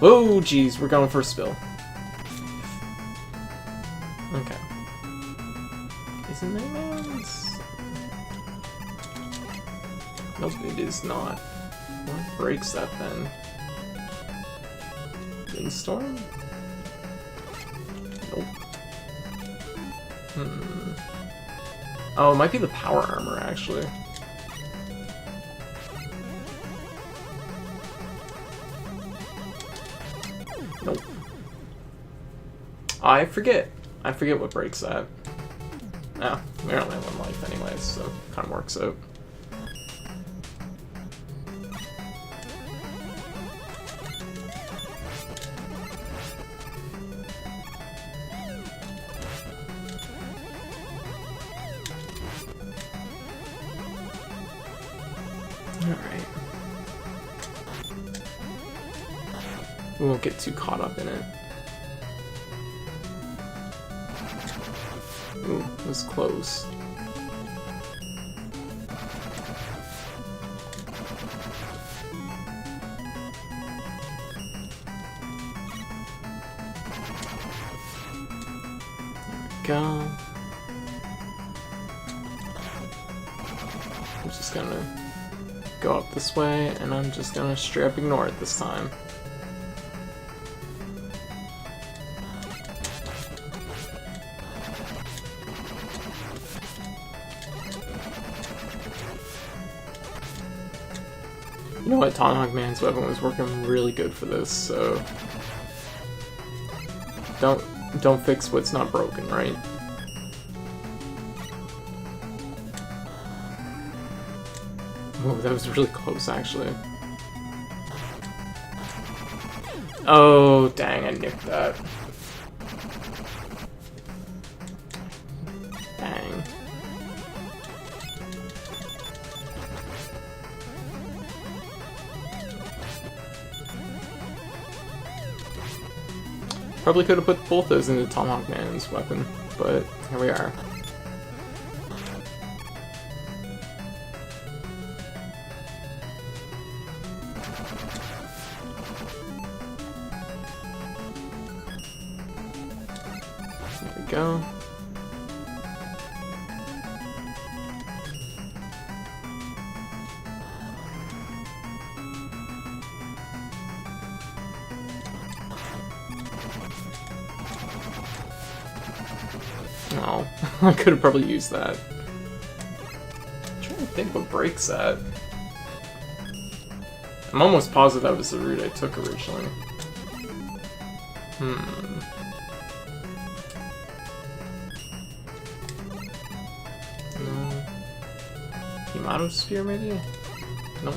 Oh jeez, we're going for a spill. Okay. Is it Nightman's? Nope, it is not. What breaks that then? Windstorm? Nope. Hmm. Oh, it might be the power armor, actually. Nope. I forget. I forget what breaks that. Oh, we only have 1 life anyways, so kind of works out. Alright. We won't get too caught up in it. Ooh, it was close. There we go. I'm just gonna go up this way, and I'm just gonna straight up ignore it this time. You know what, Tomahawk Man's weapon was working really good for this, so don't fix what's not broken, right? Oh, that was really close, actually. Oh, dang, I nicked that. Dang. Probably could have put both those into Tomahawk Man's weapon, but here we are. There we go. No, I could have probably used that. I'm trying to think what breaks that. I'm almost positive that was the route I took originally. No. Yamato Spear, maybe? Nope.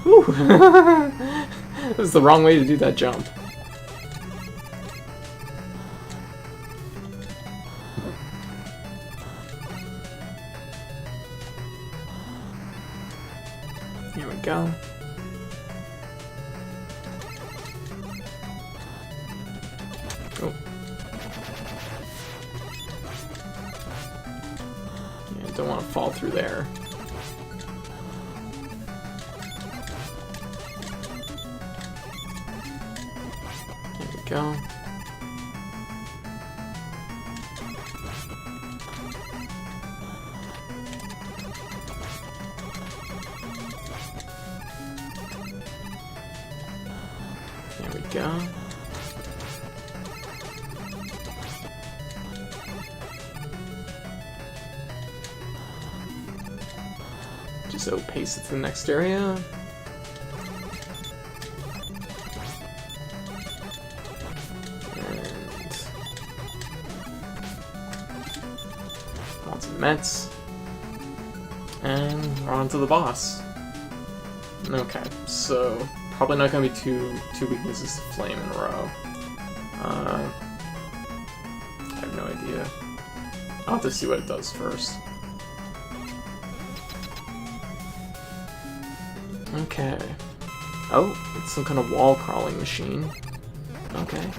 Whew. This is the wrong way to do that jump. Here we go. Oh. Yeah, don't want to fall through there. There we go. There we go. So paste it to the next area. And lots of Mets. And we're on to the boss. Okay, so probably not gonna be two weaknesses to flame in a row. I have no idea. I'll have to see what it does first. Okay. Oh, it's some kind of wall crawling machine. Okay.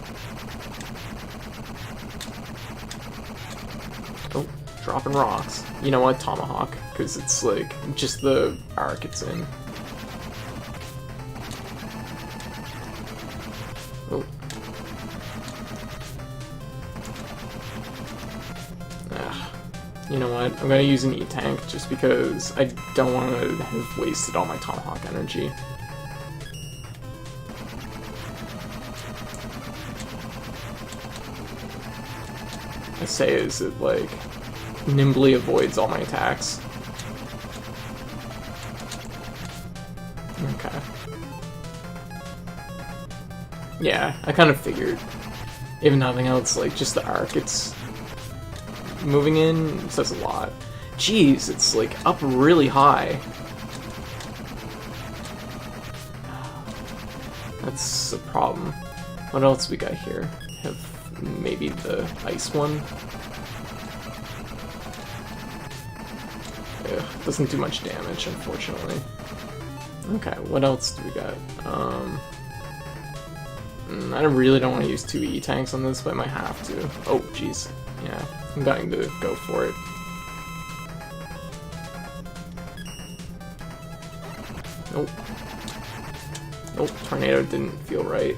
Oh, dropping rocks. You know what? Tomahawk, because it's like just the arc it's in. Oh. You know what? I'm gonna use an E-Tank just because I don't want to have wasted all my Tomahawk energy. I say is it like nimbly avoids all my attacks. Okay. Yeah, I kind of figured. If nothing else, like just the arc, it's moving in says a lot. Jeez, it's like up really high. That's a problem. What else we got here? Have maybe the ice one. Ugh, doesn't do much damage, unfortunately. Okay, what else do we got? I really don't want to use 2 E-Tanks on this, but I might have to. Oh, jeez. Yeah, I'm going to go for it. Nope. Nope, Tornado didn't feel right.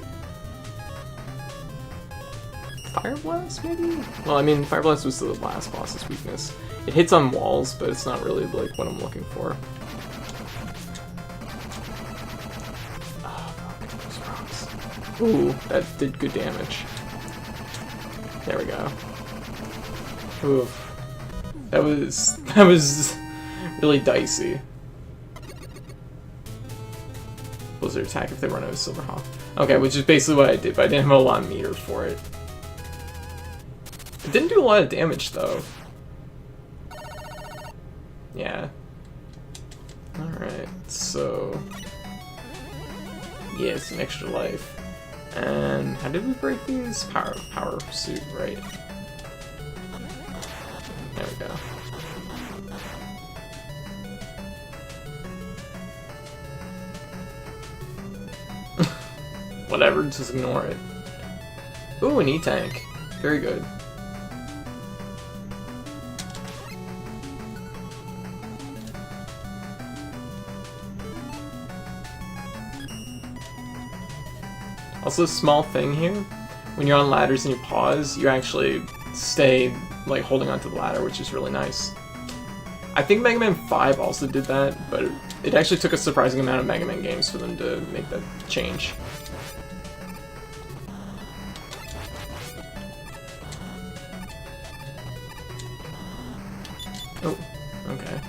Fire Blast, maybe? Well, I mean, Fire Blast was the last boss's weakness. It hits on walls, but it's not really, like, what I'm looking for. Oh, those rocks. Ooh, that did good damage. There we go. Oof. That was really dicey. Blizzard attack if they run out of Silverhawk. Okay, which is basically what I did, but I didn't have a lot of meter for it. It didn't do a lot of damage though. Yeah. Alright, so yeah, it's an extra life. And how did we break these? Power suit, right? There we go. Whatever, just ignore it. Ooh, an E-Tank. Very good. Also, small thing here, when you're on ladders and you pause, you actually stay like holding onto the ladder, which is really nice. I think Mega Man 5 also did that, but it actually took a surprising amount of Mega Man games for them to make that change. Oh, okay.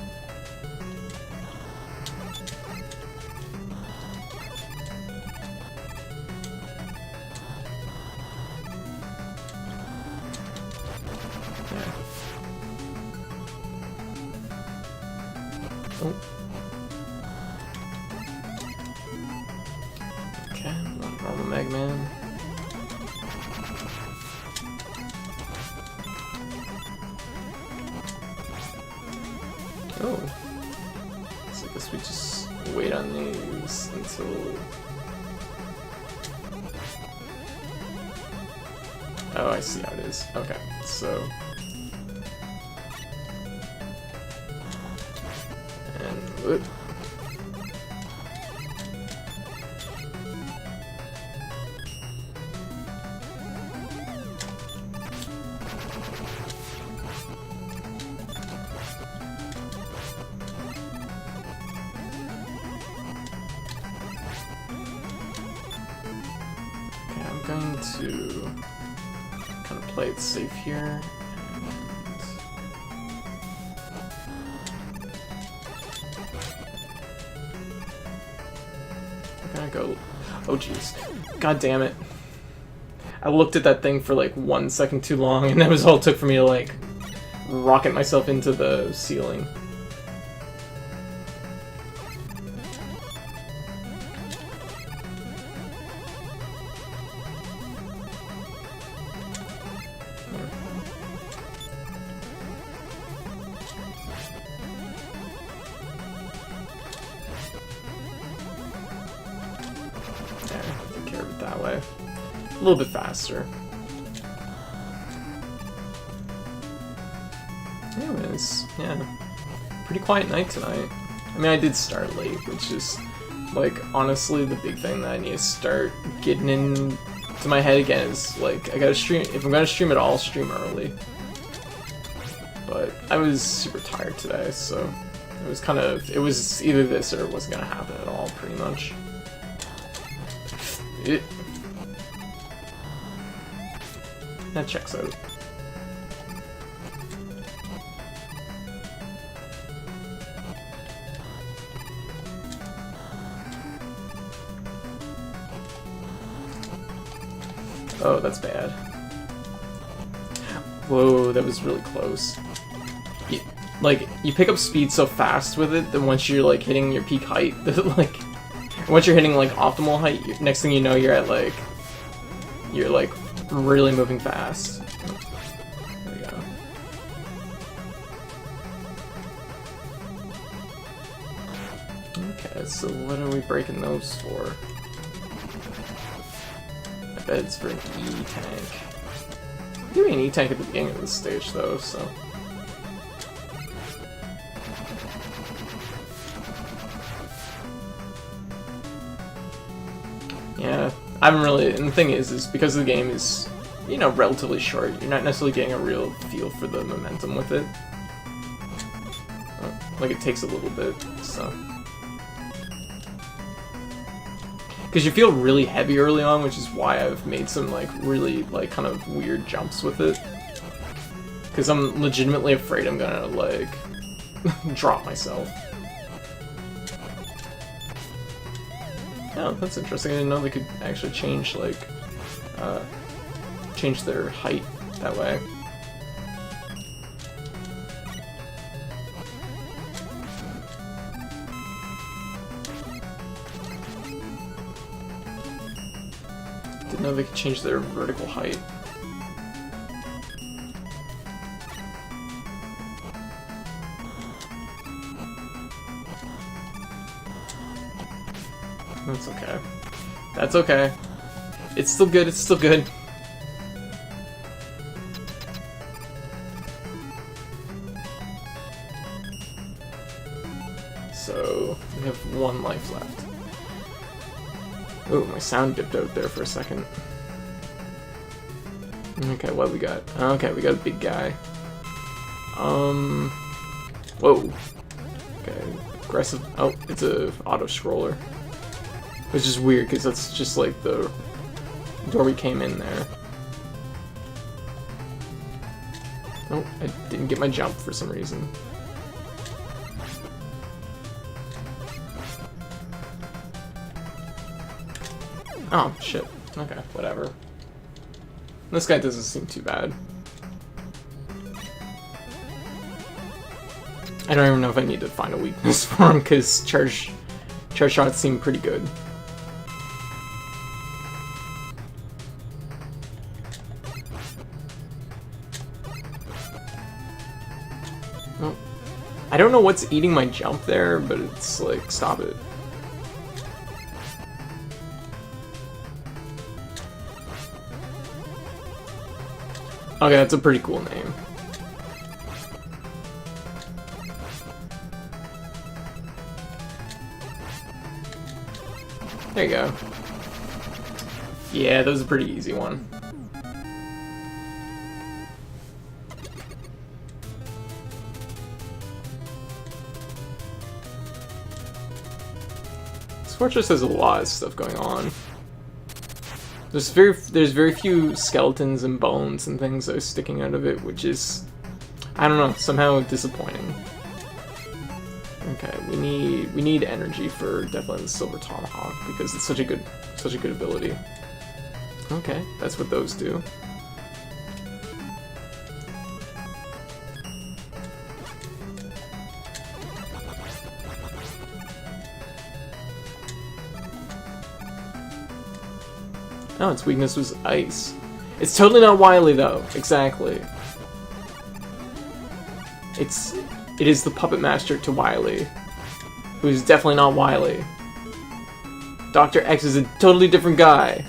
Oh. So I guess we just wait on these until... Oh, I see how it is. Okay, so... And... Whoop. Going to kind of play it safe here. I'm gonna go. Oh jeez, god damn it! I looked at that thing for like 1 second too long, and that was all it took for me to like rocket myself into the ceiling. Take care of it that way. A little bit faster. Anyways, yeah. Pretty quiet night tonight. I mean, I did start late, which is, like, honestly the big thing that I need to start getting into my head again is, like, I gotta stream, if I'm gonna stream at all, I'll stream early. But I was super tired today, so it was kind of, it was either this or it wasn't gonna happen at all, pretty much. That checks out. Oh, that's bad. Whoa, that was really close. You pick up speed so fast with it that once you're like hitting your peak height, like once you're hitting like optimal height, next thing you know you're at like really moving fast. There we go. Okay, so what are we breaking those for? I bet it's for an E-tank. Give me an E-tank at the beginning of this stage though, so. Yeah, I haven't really, and the thing is because the game is, you know, relatively short, you're not necessarily getting a real feel for the momentum with it. Like, it takes a little bit, so. Because you feel really heavy early on, which is why I've made some, like, really, like, kind of weird jumps with it. Because I'm legitimately afraid I'm gonna, like, drop myself. Oh, that's interesting. I didn't know they could actually change, like, change their height that way. Didn't know they could change their vertical height. That's okay. That's okay. It's still good, it's still good. So, we have 1 life left. Oh, my sound dipped out there for a second. Okay, what we got? Okay, we got a big guy. Whoa. Okay, aggressive. Oh, it's a auto-scroller. Which is weird, because that's just like the door we came in there. Oh, I didn't get my jump for some reason. Oh, shit. Okay, whatever. This guy doesn't seem too bad. I don't even know if I need to find a weakness for him, because charge shots seem pretty good. I don't know what's eating my jump there, but it's like, stop it. Okay, that's a pretty cool name. There you go. Yeah, that was a pretty easy one. This fortress has a lot of stuff going on. There's very few skeletons and bones and things that are sticking out of it, which is, I don't know, somehow disappointing. Okay, we need energy for definitely the Silver Tomahawk because it's such a good ability. Okay, that's what those do. Oh, its weakness was ice. It's totally not Wily though. Exactly. It is the puppet master to Wily, who's definitely not Wily. Dr. X is a totally different guy.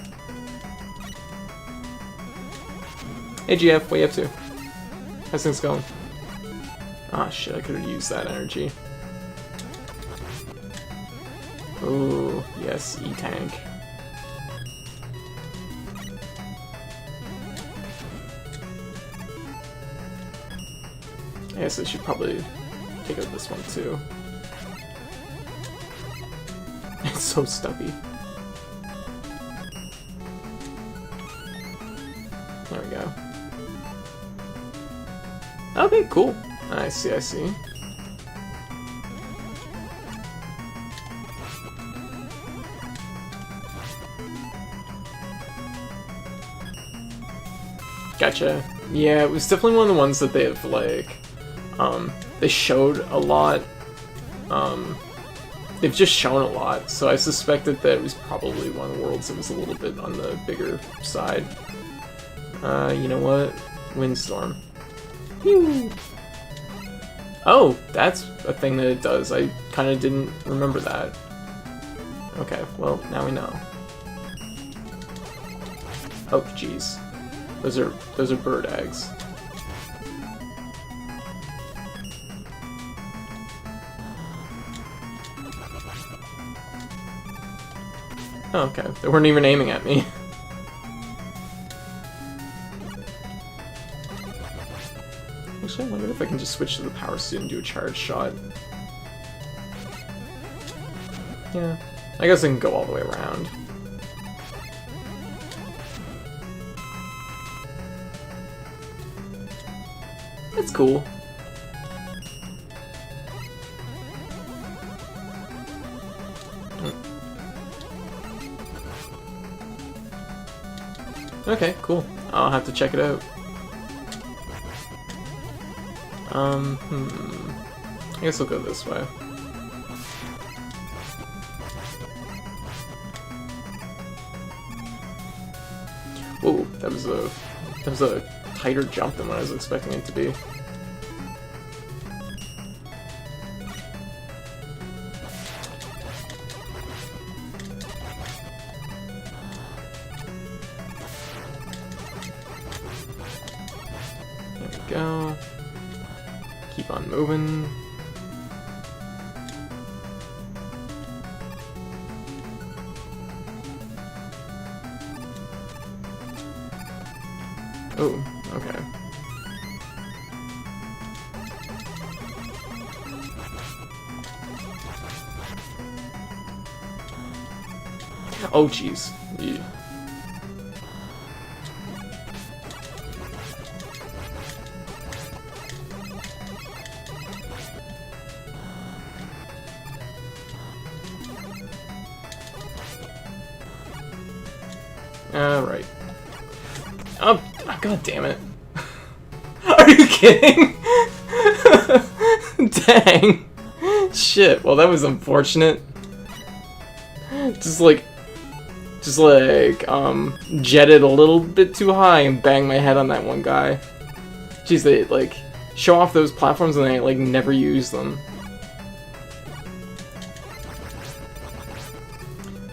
Hey GF, what are you up to? How's things going? Ah shit, I could have used that energy. Ooh, yes, E-Tank. I guess I should probably take out this one too. It's so stuffy. There we go. Okay, cool. I see, I see. Gotcha. Yeah, it was definitely one of the ones that they have, like, they showed a lot. They've just shown a lot, so I suspected that it was probably one of the worlds that was a little bit on the bigger side. You know what? Windstorm. Pew! Oh, that's a thing that it does. I kind of didn't remember that. Okay, well, now we know. Oh, jeez. Those are bird eggs. Oh, okay. They weren't even aiming at me. Actually, I wonder if I can just switch to the power suit and do a charge shot. Yeah. I guess I can go all the way around. That's cool. Okay, cool. I'll have to check it out. I guess I'll go this way. Whoa, that was a tighter jump than what I was expecting it to be. There we go. Keep on moving. Oh, okay. Oh, jeez. Yeah. Alright. Oh, god damn it. Are you kidding? Dang. Shit, well that was unfortunate. Just jetted a little bit too high and banged my head on that one guy. Jeez, show off those platforms and they like never use them.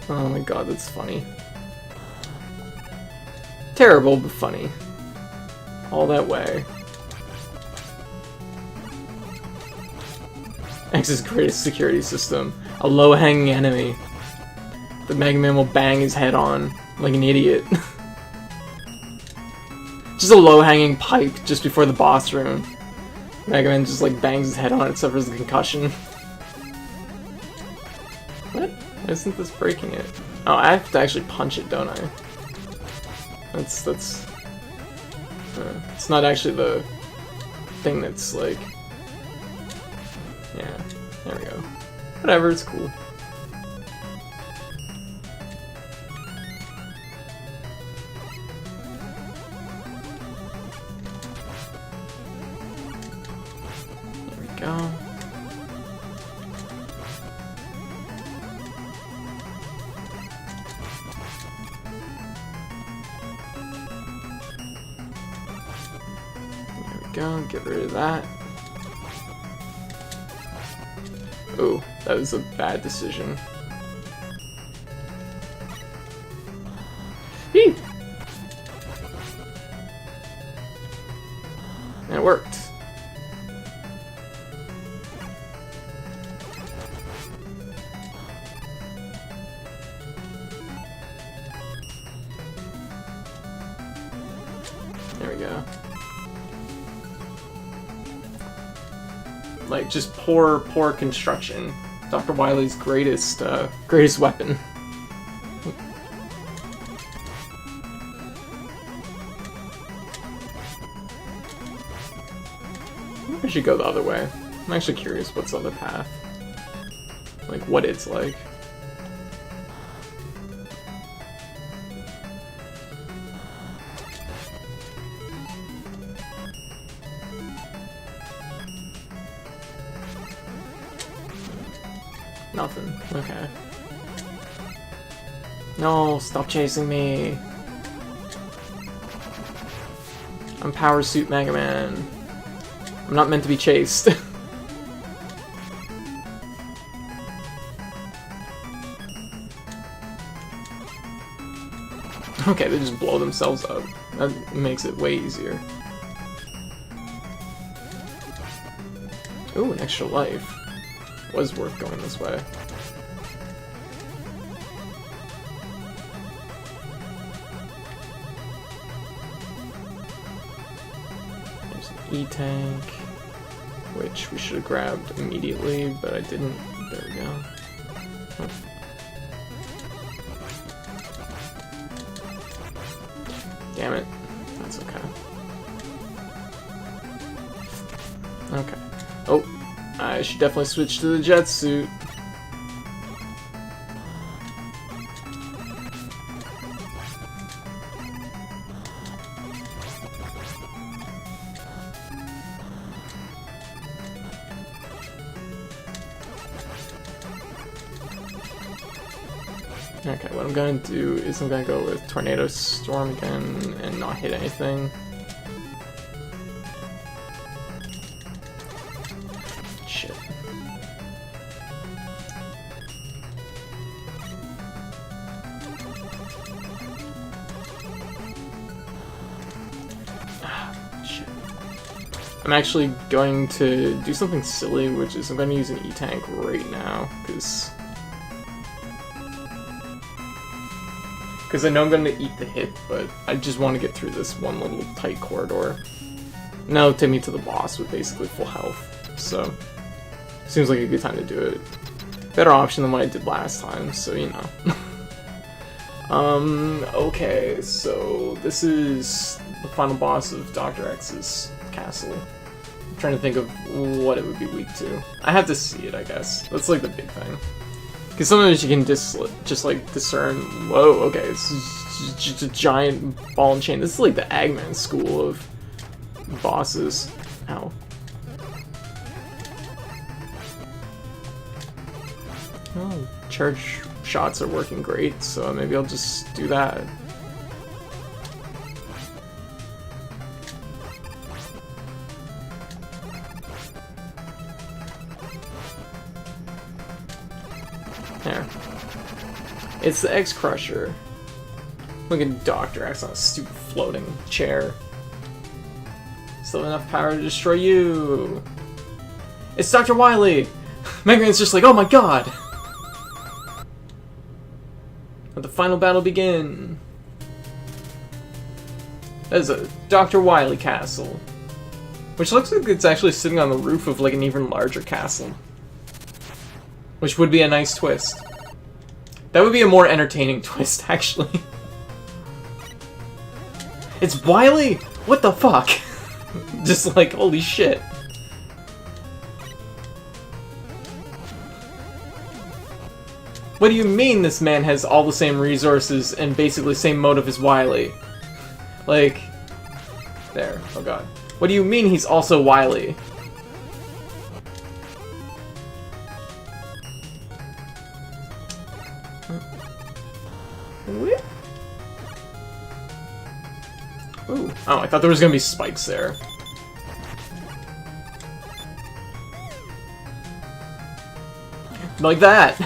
Oh my god, that's funny. Terrible, but funny. All that way. X's greatest security system. A low-hanging enemy. The Mega Man will bang his head on like an idiot. Just a low-hanging pipe just before the boss room. Mega Man just like bangs his head on it, suffers a concussion. What? Why isn't this breaking it? Oh, I have to actually punch it, don't I? It's not actually the thing that's like... Yeah, there we go. Whatever, it's cool. There we go. Go, get rid of that. Oh, that was a bad decision. Eee! And it worked. There we go. Like, just poor construction. Dr. Wily's greatest weapon. I should go the other way. I'm actually curious what's the other path. Like, what it's like. Nothing. Okay. No, stop chasing me. I'm Power Suit Mega Man. I'm not meant to be chased. Okay, they just blow themselves up. That makes it way easier. Ooh, an extra life. Was worth going this way. There's an E-Tank, which we should have grabbed immediately, but I didn't. There we go. Oh. Damn it. That's okay. Okay. Oh. I should definitely switch to the jet suit. Okay, what I'm gonna do is I'm gonna go with Tornado Storm again and not hit anything. I'm actually going to do something silly, which is I'm going to use an E-Tank right now, because I know I'm going to eat the hit, but I just want to get through this one little tight corridor. And that'll take me to the boss with basically full health, so seems like a good time to do it. Better option than what I did last time, so you know. Okay, so this is the final boss of Dr. X's castle. I'm trying to think of what it would be weak to. I have to see it, I guess. That's like the big thing. Because sometimes you can just like discern, whoa, okay, this is just a giant ball and chain. This is like the Eggman school of bosses. Ow. Oh, charge shots are working great, so maybe I'll just do that. There. It's the X-Crusher. Look at Dr. X on a stupid floating chair. Still enough power to destroy you. It's Dr. Wily! Mega Man's just like, oh my god! Let the final battle begin. That is a Dr. Wily castle. Which looks like it's actually sitting on the roof of like an even larger castle. Which would be a nice twist. That would be a more entertaining twist, actually. It's Wily? What the fuck? Just like, holy shit. What do you mean this man has all the same resources and basically same motive as Wily? Like, there, oh god. What do you mean he's also Wily? Ooh. Oh, I thought there was gonna be spikes there. Like that!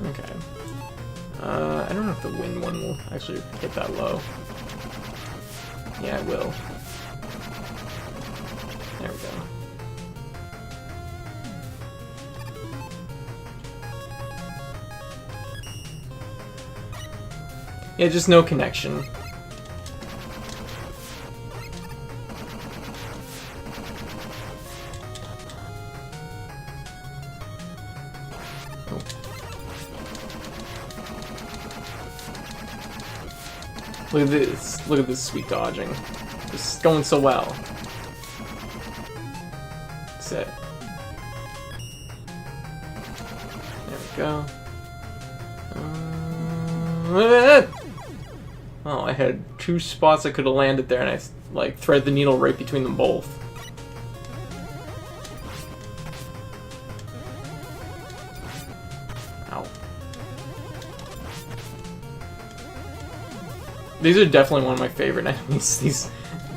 Okay. I don't know if the wind one will actually hit that low. Yeah, it will. There we go. Yeah, just no connection. Look at this. Look at this sweet dodging. It's going so well. That's it. There we go. Oh, I had two spots I could have landed there, and I like thread the needle right between them both. Ow. These are definitely one of my favorite enemies.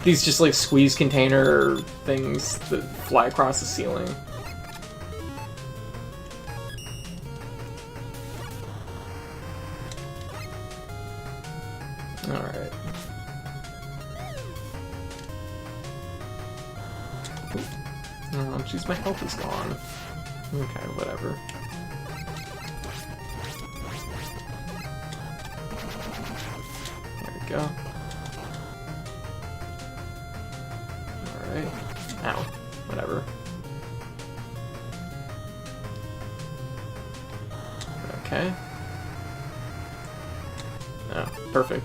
These just like squeeze container things that fly across the ceiling. Alright. Oh, jeez, my health is gone. Okay, whatever. There we go. Alright. Ow. Whatever. Okay. Oh, perfect.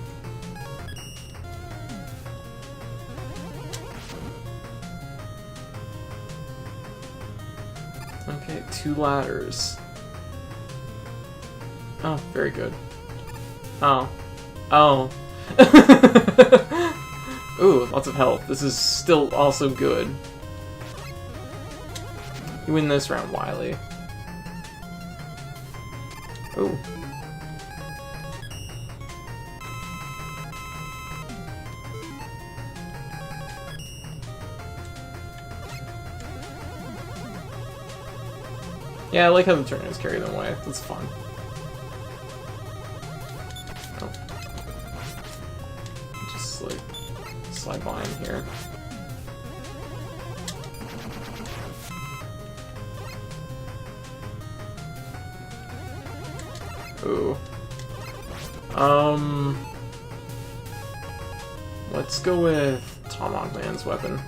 Okay, 2 ladders. Oh, very good. Oh. Oh. Ooh, lots of health. This is still also good. You win this round, Wily. Ooh. Yeah, I like how the tornadoes carry them away. That's fun. Oh. Just, like, slide by in here. Ooh. Let's go with Tomahawk Man's weapon.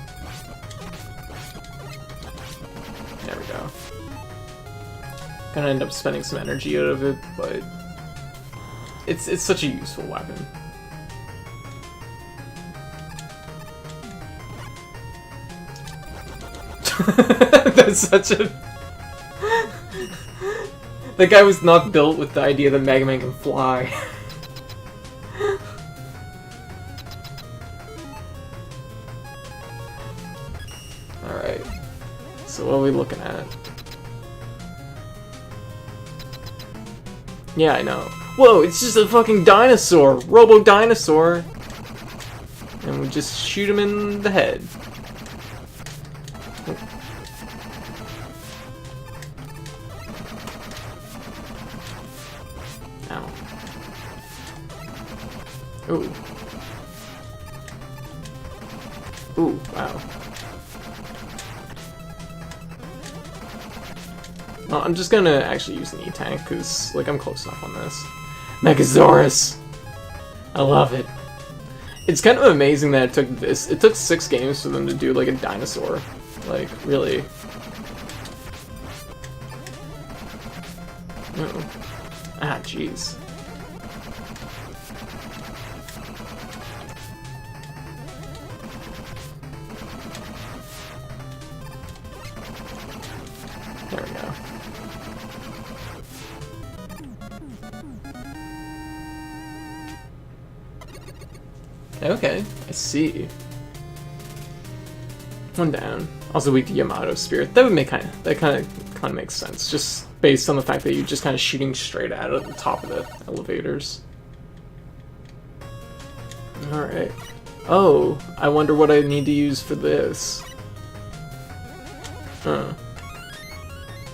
There we go. Gonna end up spending some energy out of it, but it's such a useful weapon. That's such a... That guy was not built with the idea that Mega Man can fly. Alright. So what are we looking at? Yeah, I know. Whoa, it's just a fucking dinosaur! Robo-dinosaur! And we just shoot him in the head. Ooh. Ooh, wow. Well, I'm just gonna actually use an E-Tank, because, like, I'm close enough on this. Megasaurus! I love it. It's kind of amazing that it took 6 games for them to do, like, a dinosaur. Like, really. Uh-oh. Ah, jeez. There we go. Okay, I see. One down. Also weak to Yamato Spirit. That would make kind of makes sense, just based on the fact that you're just kind of shooting straight out of the top of the elevators. All right. Oh, I wonder what I need to use for this.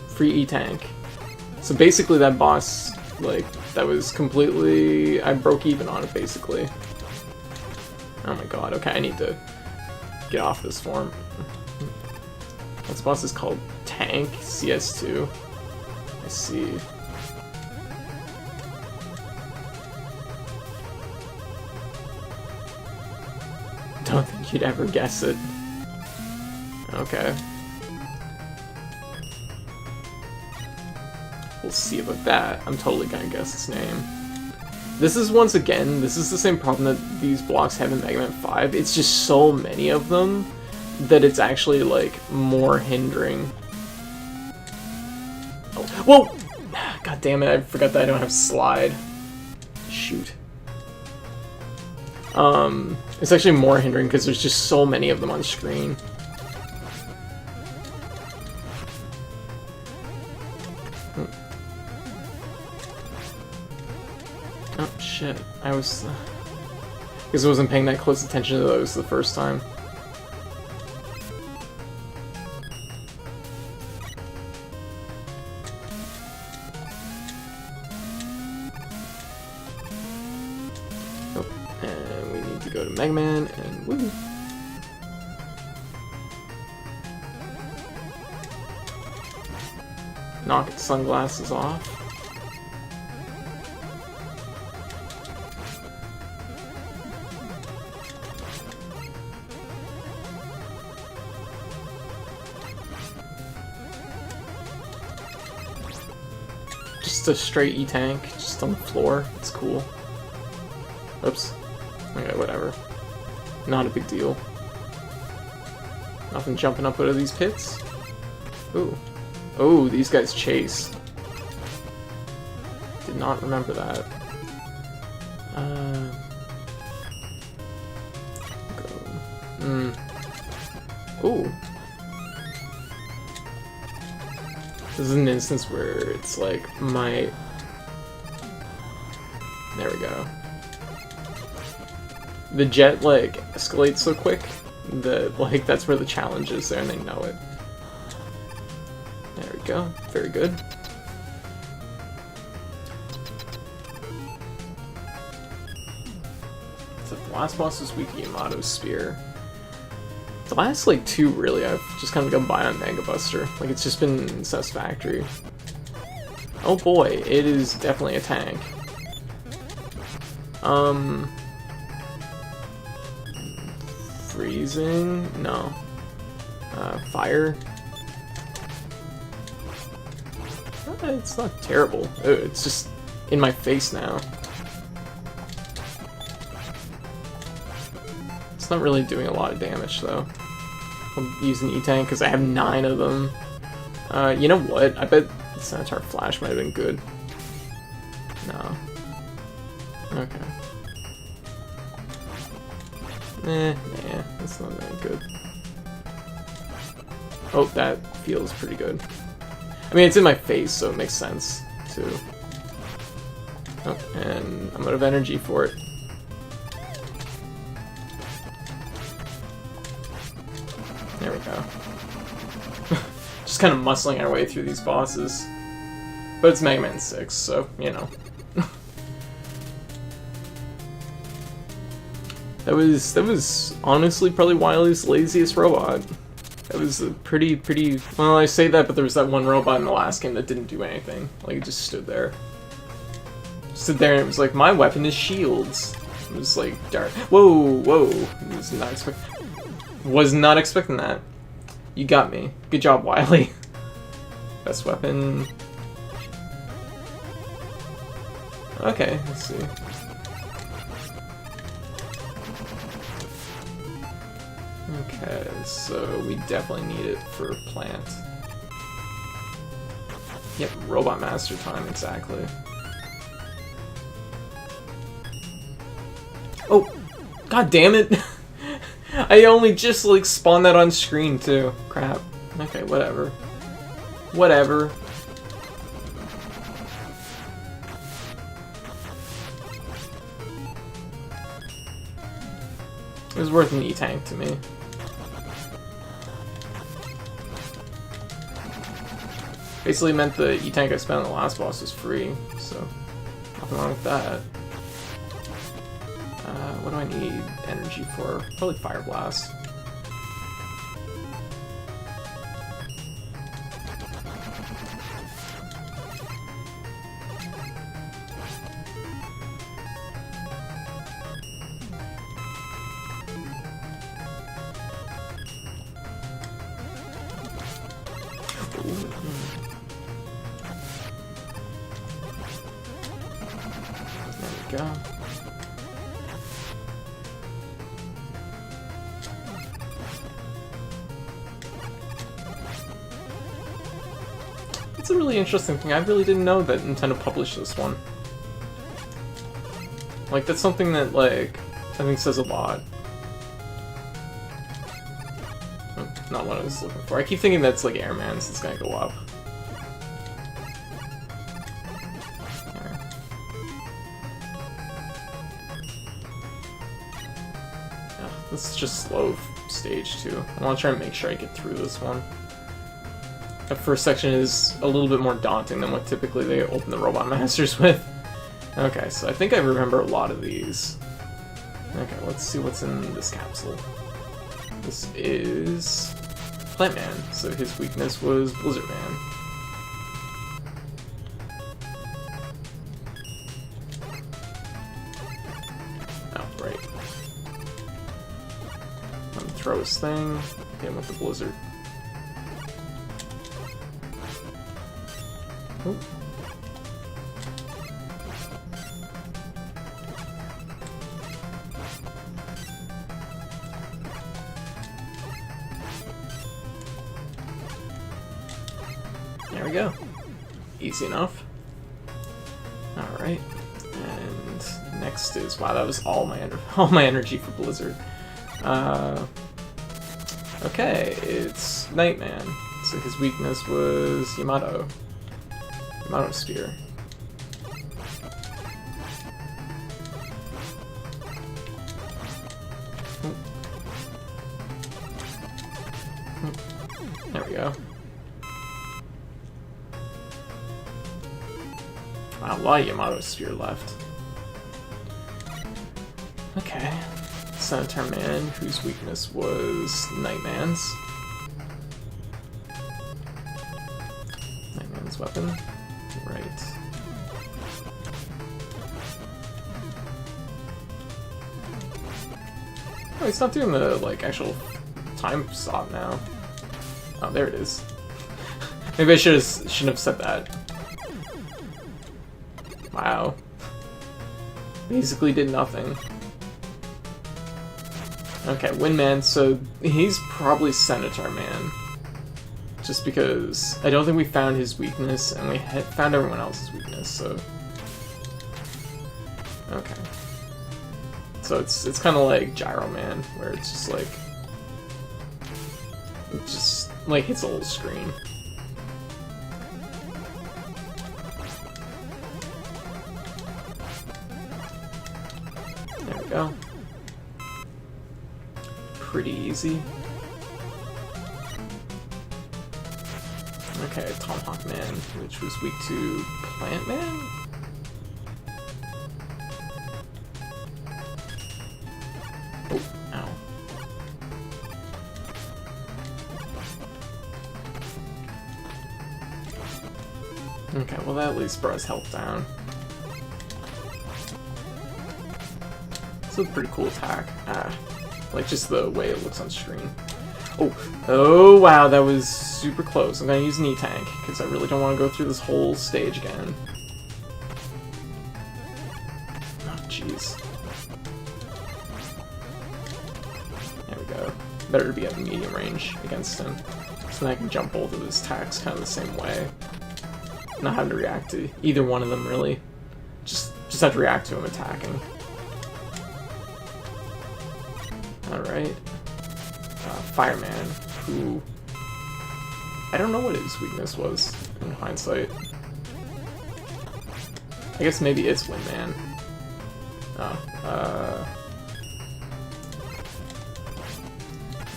Free E-Tank. So basically that boss, like, that was completely... I broke even on it, basically. Oh my god, okay, I need to get off this form. This boss is called Tank, CS2. I see. Don't think you'd ever guess it. Okay. We'll see about that. I'm totally gonna guess its name. This is, once again, this is the same problem that these blocks have in Mega Man 5. It's just so many of them that it's actually, like, more hindering. Oh, whoa! God damn it, I forgot that I don't have slide. Shoot. It's actually more hindering because there's just so many of them on screen. Oh shit, I was... because I wasn't paying that close attention to those the first time. Oh, and we need to go to Mega Man and woo! Knock its sunglasses off. Just a straight E-Tank, just on the floor. It's cool. Oops. Okay, whatever. Not a big deal. Nothing jumping up out of these pits. Ooh. Oh, these guys chase. Did not remember that. Ooh. This is an instance where it's like my... There we go. The jet, like, escalates so quick that, like, that's where the challenge is there and they know it. There we go. Very good. So the last boss is weak to Yamato Spear. The last, like, 2, really, I've just kind of gone by on Mega Buster. Like, it's just been satisfactory. Oh boy, it is definitely a tank. Freezing? No. Fire? It's not terrible. It's just in my face now. It's not really doing a lot of damage, though. I'll use an E-Tank because I have 9 of them. You know what? I bet Centaur Flash might have been good. No. Okay. Nah, that's not that good. Oh, that feels pretty good. I mean, it's in my face, so it makes sense, too. Oh, and I'm out of energy for it. There we go. Just kind of muscling our way through these bosses. But it's Mega Man 6, so, you know. That was honestly probably Wily's laziest robot. That was a pretty, well, I say that, but there was that one robot in the last game that didn't do anything. Like, it just stood there. Stood there and it was like, my weapon is shields. It was like, dark. Whoa, whoa. Was not expecting that. You got me. Good job, Wily. Best weapon. Okay, let's see. Okay, so we definitely need it for plant. Yep, Robot Master time, exactly. Oh! God damn it! I only just, like, spawned that on screen, too. Crap. Okay, whatever. Whatever. It was worth an E-Tank to me. Basically meant the E-Tank I spent on the last boss was free, so nothing wrong with that. What do I need energy for? Probably Fire Blast. There we go. It's a really interesting thing. I really didn't know that Nintendo published this one. Like, that's something that, like, I think says a lot. Not what I was looking for. I keep thinking that's, like, Airman's that's gonna go up. Yeah, this is just slow stage 2. I want to try and make sure I get through this one. That first section is a little bit more daunting than what typically they open the Robot Masters with. Okay, so I think I remember a lot of these. Okay, let's see what's in this capsule. This is Plant Man, so his weakness was Blizzard Man. Oh, right. Let me throw his thing, hit him with the Blizzard. Oh. There we go. Easy enough. Alright. And next is, wow, that was all my energy for Blizzard. Okay, it's Nightman. So his weakness was Yamato. Yamato Spear. There we go. Wow, a lot of Yamato Spear left. Okay. Senator Man, whose weakness was Nightman's. Nightman's weapon. Right. Oh, he's not doing the, like, actual time stop now. Oh, there it is. Maybe I shouldn't have said that. Wow. Basically did nothing. Okay, Windman, so he's probably Senator Man. Just because I don't think we found his weakness, and we had found everyone else's weakness, so... Okay. So it's kind of like Gyro Man, where it's just like... It just, like, hits a whole screen. There we go. Pretty easy. Okay, Tomahawk Man, which was weak to Plant Man? Okay, well that at least brought his health down. It's a pretty cool attack. Like just the way it looks on screen. Oh wow, that was super close. I'm gonna use knee tank because I really don't want to go through this whole stage again. Oh jeez. There we go. Better to be at medium range against him, so then I can jump both of his attacks kind of the same way. Not having to react to either one of them really. Just have to react to him attacking. Alright. Fireman, who... I don't know what his weakness was, in hindsight. I guess maybe it's Windman. Oh,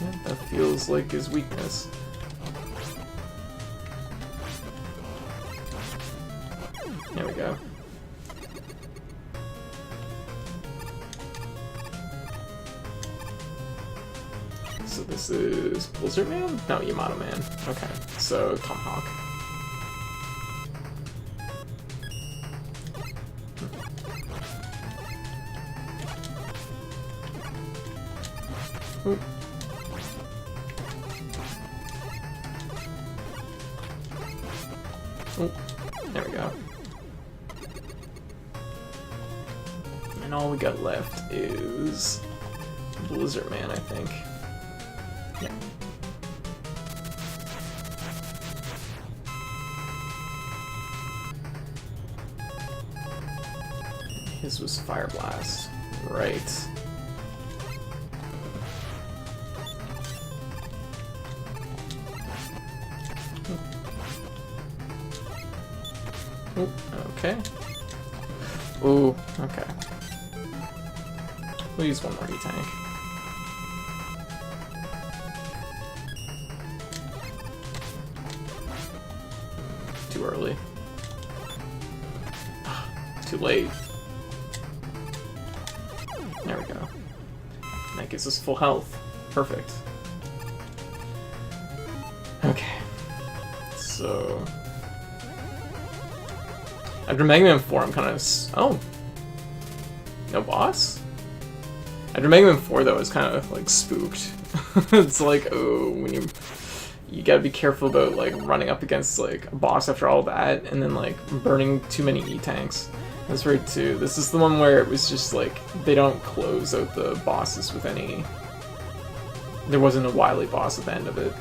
yeah, that feels like his weakness. There we go. So this is Blizzard Man? No, Yamato Man. Okay, so Tomahawk. Ooh. Oh, there we go. And all we got left is Blizzard Man, I think. Yeah. His was Fire Blast. Right. Ooh, okay. Ooh, okay. We'll use one more E-Tank. Too early. Too late. There we go. And that gives us full health. Perfect. Okay. So... after Mega Man 4, I'm kind of... oh! No boss? After Mega Man 4, though, I was kind of, like, spooked. It's like, oh, when you gotta be careful about, like, running up against, like, a boss after all that, and then, like, burning too many E-Tanks. That's right, too. This is the one where it was just, like, they don't close out the bosses with any... there wasn't a Wily boss at the end of it.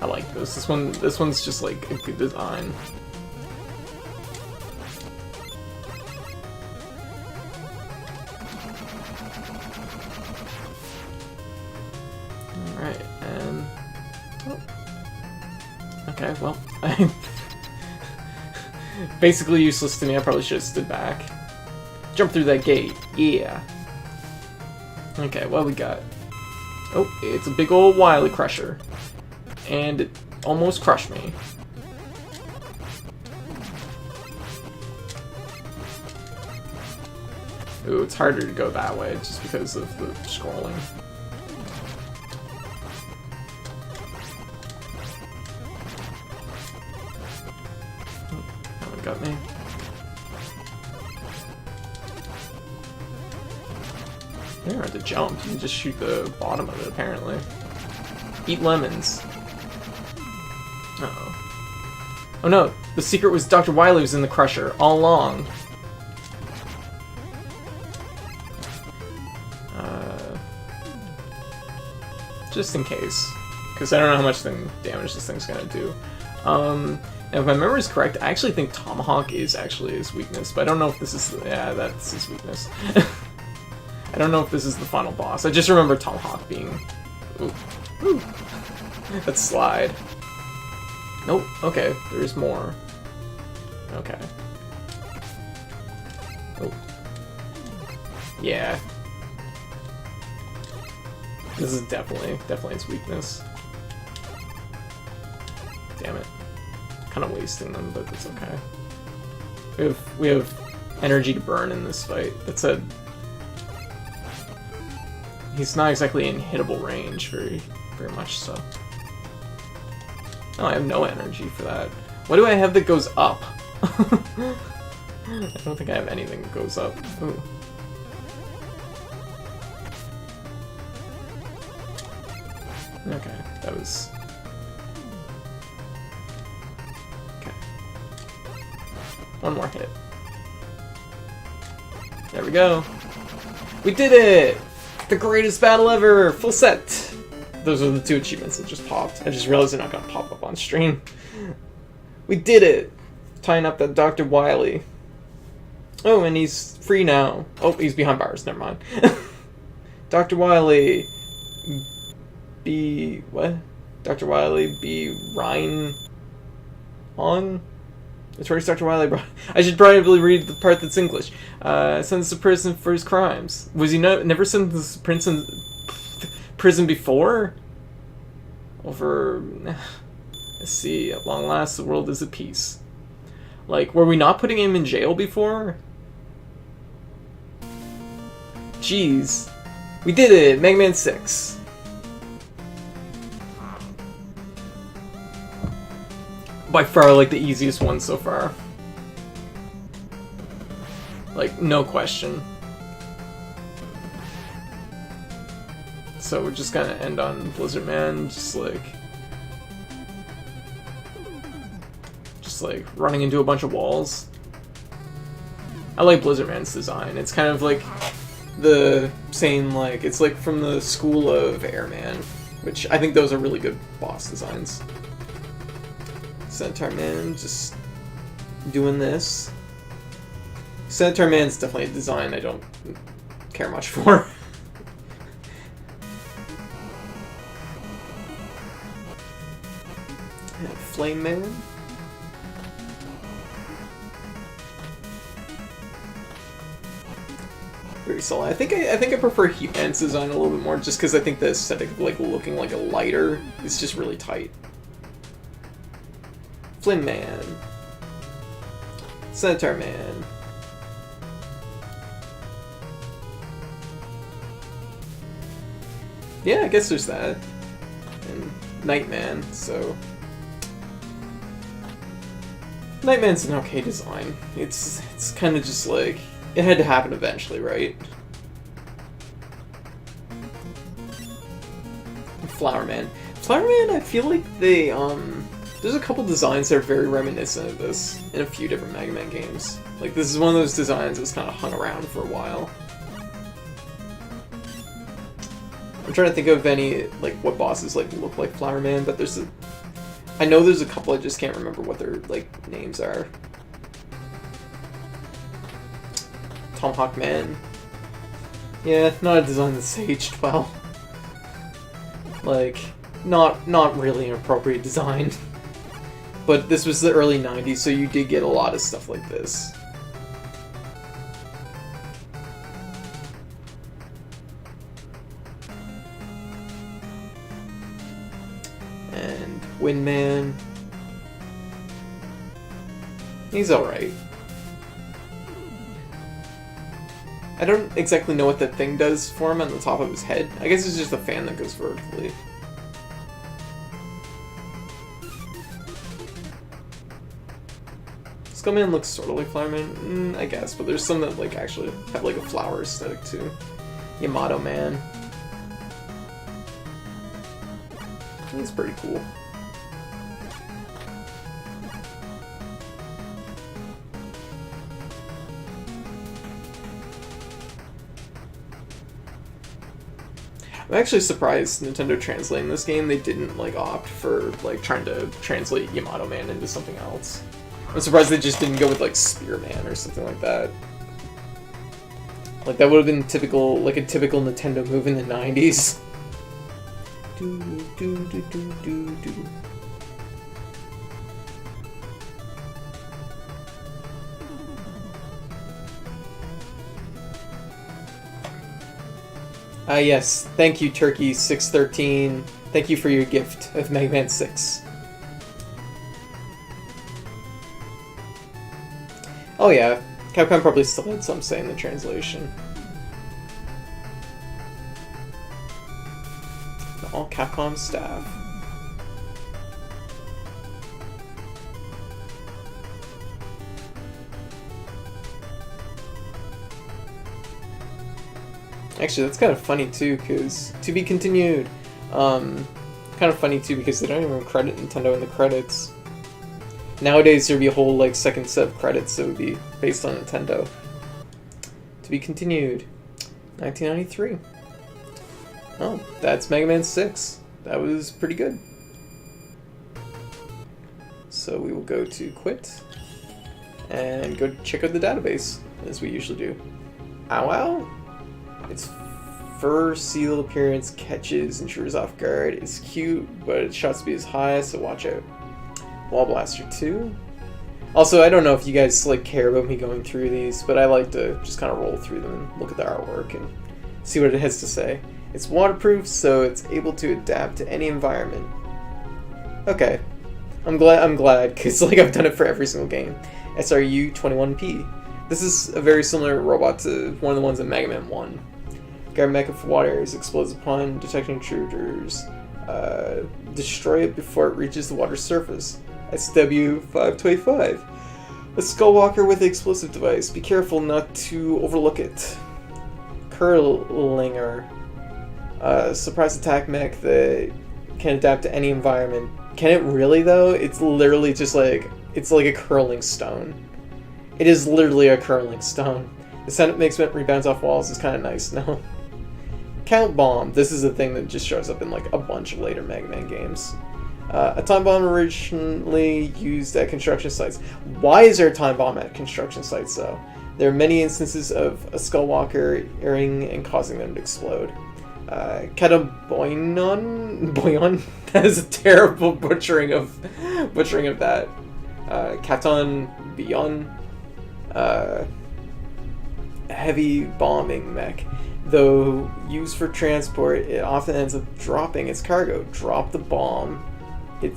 I like this. This one's just like a good design. Alright, and... oh. Okay, well... basically useless to me. I probably should have stood back. Jump through that gate. Yeah. Okay, what we got? Oh, it's a big old Wily Crusher. And it almost crushed me. Ooh, it's harder to go that way just because of the scrolling. Oh, that one got me. You don't have to jump, you can just shoot the bottom of it apparently. Eat lemons. Uh-oh. Oh no, the secret was Dr. Wily was in the Crusher all along. Just in case. Because I don't know how much damage this thing's gonna do. And if my memory is correct, I actually think Tomahawk is actually his weakness, but I don't know if this is... yeah, that's his weakness. I don't know if this is the final boss. I just remember Tomahawk being... ooh. Ooh. That slide. Nope, okay, there's more. Okay. Oh. Yeah. This is definitely its weakness. Damn it. Kind of wasting them, but it's okay. We have energy to burn in this fight. That said, he's not exactly in hittable range, very much so. Oh, I have no energy for that. What do I have that goes up? I don't think I have anything that goes up. Ooh. Okay, that was... Okay. One more hit. There we go. We did it! The greatest battle ever! Full set! Those are the 2 achievements that just popped. I just realized they're not gonna pop up on stream. We did it! Tying up that Dr. Wily. Oh, and he's free now. Oh, he's behind bars. Never mind. Dr. Wily. What? Dr. Wily be Ryan on? It's where Dr. Wily brought. I should probably read the part that's English. Sentenced to prison for his crimes. Was he never sentenced to prison before? Over. Let's see. At long last, the world is at peace. Like, were we not putting him in jail before? Jeez. We did it! Mega Man 6. By far, like, the easiest one so far. Like, no question. So we're just gonna end on Blizzard Man, just like running into a bunch of walls. I like Blizzard Man's design. It's kind of like the same, like, it's like from the school of Airman, which I think those are really good boss designs. Centaur Man just doing this. Centaur Man's definitely a design I don't care much for. And Flame Man. Very solid. I think I prefer Heat Man's design a little bit more, just because I think the aesthetic of, like, looking like a lighter is just really tight. Flynn Man. Centaur Man. Yeah, I guess there's that. And Nightman, so... Nightman's an okay design. It's kind of just like... It had to happen eventually, right? Flower Man. Flower Man, I feel like they, there's a couple designs that are very reminiscent of this in a few different Mega Man games. Like, this is one of those designs that's kind of hung around for a while. I'm trying to think of any, like, what bosses, like, look like Flower Man, but there's a... I know there's a couple, I just can't remember what their, like, names are. Tomahawk Man. Yeah, not a design that's aged well. Like, not really an appropriate design. But this was the early 90s, so you did get a lot of stuff like this. And Windman. He's alright. I don't exactly know what that thing does for him on the top of his head. I guess it's just a fan that goes vertically. Skullman looks sort of like Flowerman, I guess, but there's some that like actually have like a flower aesthetic too. Yamato Man. He's pretty cool. I'm actually surprised Nintendo translating this game, they didn't like opt for like trying to translate Yamato Man into something else. I'm surprised they just didn't go with like Spearman or something like that. Like that would have been typical, like a typical Nintendo move in the 90s. Do do do do do do. Yes, thank you, Turkey613. Thank you for your gift of Mega Man 6. Oh yeah, Capcom probably still had some say in the translation. all Capcom staff. Actually, that's kind of funny too, because to be continued. Kind of funny too, because they don't even credit Nintendo in the credits. Nowadays, there'd be a whole like second set of credits that would be based on Nintendo. To be continued, 1993. Oh, that's Mega Man 6. That was pretty good. So we will go to quit and go check out the database as we usually do. Ow ow! Its fur seal appearance catches intruders off guard. It's cute, but its shot speed is high, so watch out. Wall Blaster 2. Also, I don't know if you guys like care about me going through these, but I like to just kind of roll through them and look at the artwork and see what it has to say. It's waterproof, so it's able to adapt to any environment. Okay, I'm glad, because like I've done it for every single game. SRU-21P. This is a very similar robot to one of the ones in Mega Man 1. Guard mecha for water areas, explodes upon detecting intruders. Destroy it before it reaches the water surface. SW-525. A Skullwalker with an explosive device. Be careful not to overlook it. Curlinger. Surprise attack mech that can adapt to any environment. Can it really though? It's literally just like, it's like a curling stone. It is literally a curling stone. The sound it makes when it rebounds off walls is kind of nice, no? Count Bomb. This is a thing that just shows up in like a bunch of later Mega Man games. A time bomb originally used at construction sites. Why is there a time bomb at construction sites though? There are many instances of a Skullwalker erring and causing them to explode. Boyon? That is a terrible butchering of that. Katon Beyond. Heavy bombing mech. Though used for transport, it often ends up dropping its cargo. Drop the bomb. It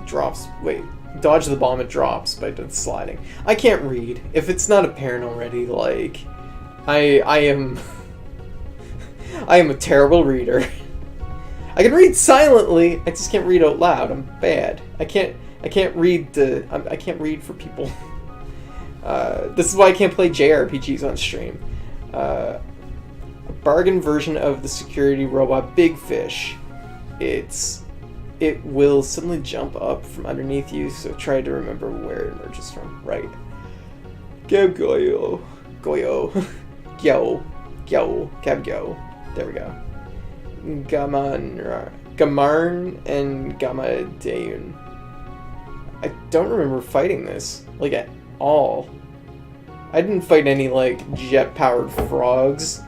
drops. Wait. Dodge the bomb, it drops by sliding. I can't read. If it's not apparent already, like, I am I am a terrible reader. I can read silently, I just can't read out loud. I'm bad. I can't read I can't read for people. This is why I can't play JRPGs on stream. A bargain version of the security robot Big Fish. It will suddenly jump up from underneath you, so try to remember where it emerges from. Right. Gabgoyo. Goyo. Gyo. Gyo. Gabgo. There we go. Gamarn and Gamadeun. I don't remember fighting this, like, at all. I didn't fight any, like, jet-powered frogs.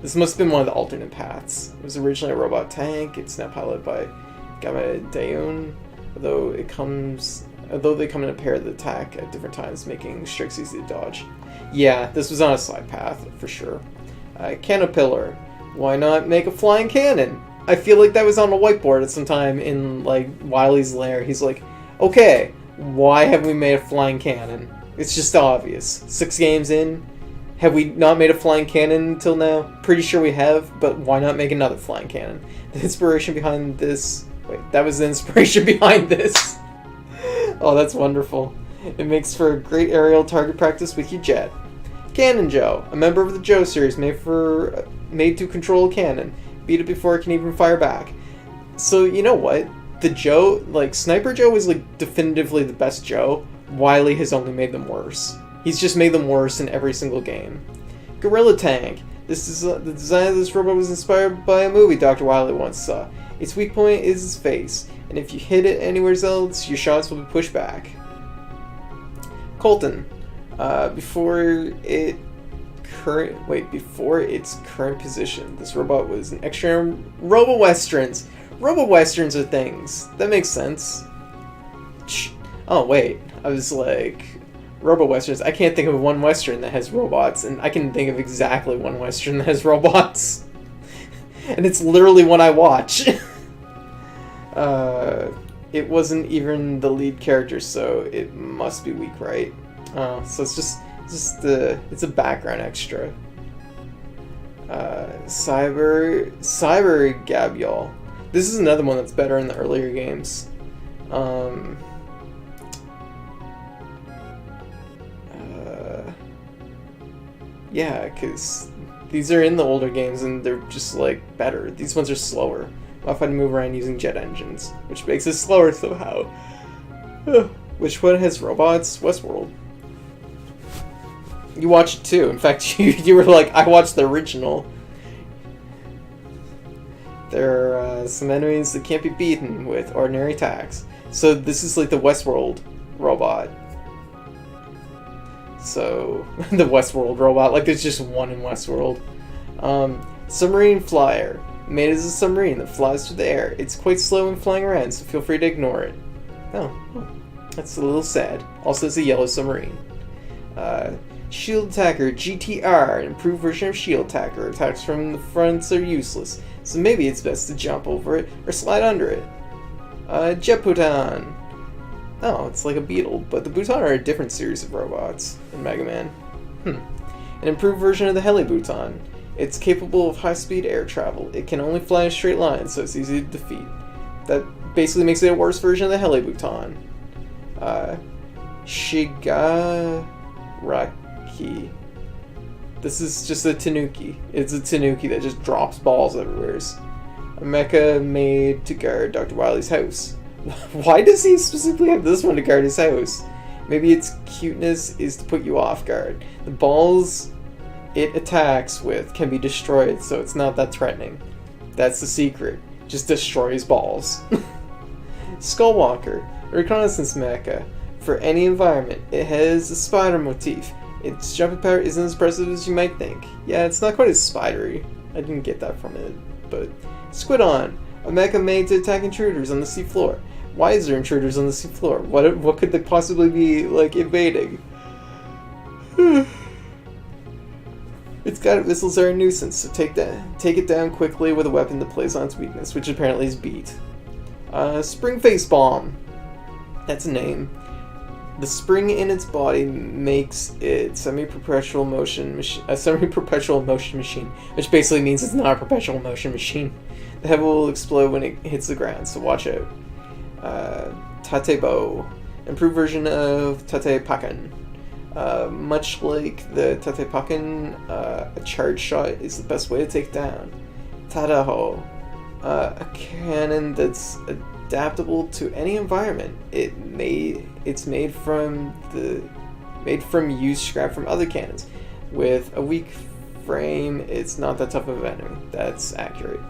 This must have been one of the alternate paths. It was originally a robot tank. It's now piloted by Gamadeun, although they come in a pair that attack at different times, making Strix easy to dodge. Yeah, this was on a side path, for sure. Canopillar. Why not make a flying cannon? I feel like that was on a whiteboard at some time in, like, Wily's lair. He's like, okay, why haven't we made a flying cannon? It's just obvious. 6 games in, have we not made a flying cannon until now? Pretty sure we have, but why not make another flying cannon? The inspiration behind this... Wait, that was the inspiration behind this. Oh, that's wonderful. It makes for a great aerial target practice with your jet. Cannon Joe, a member of the Joe series made to control a cannon. Beat it before it can even fire back. So, you know what? The Joe, like, Sniper Joe was, like, definitively the best Joe. Wily has only made them worse. He's just made them worse in every single game. Gorilla Tank. This is the design of this robot was inspired by a movie Dr. Wily once saw. Its weak point is its face, and if you hit it anywhere else, your shots will be pushed back. Colton. Before its current position, this robot was an extra Robo-Westerns. Robo-Westerns are things. That makes sense. Oh, wait. I was like... Robo-Westerns. I can't think of one Western that has robots, and I can think of exactly one Western that has robots. And it's literally one I watch. It wasn't even the lead character, so it must be weak, right? So it's a background extra. Cyber Gabiol. This is another one that's better in the earlier games. Yeah, because these are in the older games and they're just like better. These ones are slower. Modified to move around using jet engines, which makes it slower somehow. Which one has robots? Westworld. You watched it too. In fact, you were like, I watched the original. There are some enemies that can't be beaten with ordinary attacks. So this is like the Westworld robot. So, the Westworld robot, like there's just one in Westworld. Submarine Flyer. Made as a submarine that flies through the air. It's quite slow when flying around, so feel free to ignore it. Oh, that's a little sad. Also, it's a yellow submarine. Shield Attacker GTR, an improved version of Shield Attacker. Attacks from the fronts are useless, so maybe it's best to jump over it or slide under it. Jet Bhutan. Oh, it's like a beetle, but the Bhutan are a different series of robots in Mega Man. An improved version of the Heli Bhutan. It's capable of high-speed air travel. It can only fly in a straight line, so it's easy to defeat. That basically makes it a worse version of the Heli Bhutan. Shigaraki. This is just a Tanuki. It's a Tanuki that just drops balls everywhere. A mecha made to guard Dr. Wily's house. Why does he specifically have this one to guard his house? Maybe its cuteness is to put you off guard. The balls it attacks with can be destroyed, so it's not that threatening. That's the secret. Just destroys balls. Skullwalker, a reconnaissance mecha. For any environment, it has a spider motif. Its jumping power isn't as impressive as you might think. Yeah, it's not quite as spidery. I didn't get that from it, but... Squidon, a mecha made to attack intruders on the seafloor. Why is there intruders on the seafloor? What could they possibly be, like, invading? Its guided missiles are a nuisance, so take it down quickly with a weapon that plays on its weakness, which apparently is beat. Spring Face Bomb. That's a name. The spring in its body makes it semi-perpetual motion machine, which basically means it's not a perpetual motion machine. The head will explode when it hits the ground, so watch out. Tatebo, improved version of Tate Pakken. Much like the Tate Pakken, a charge shot is the best way to take down. Tadaho, a cannon that's adaptable to any environment. It's made from used scrap from other cannons. With a weak frame, it's not that tough of an enemy. That's accurate.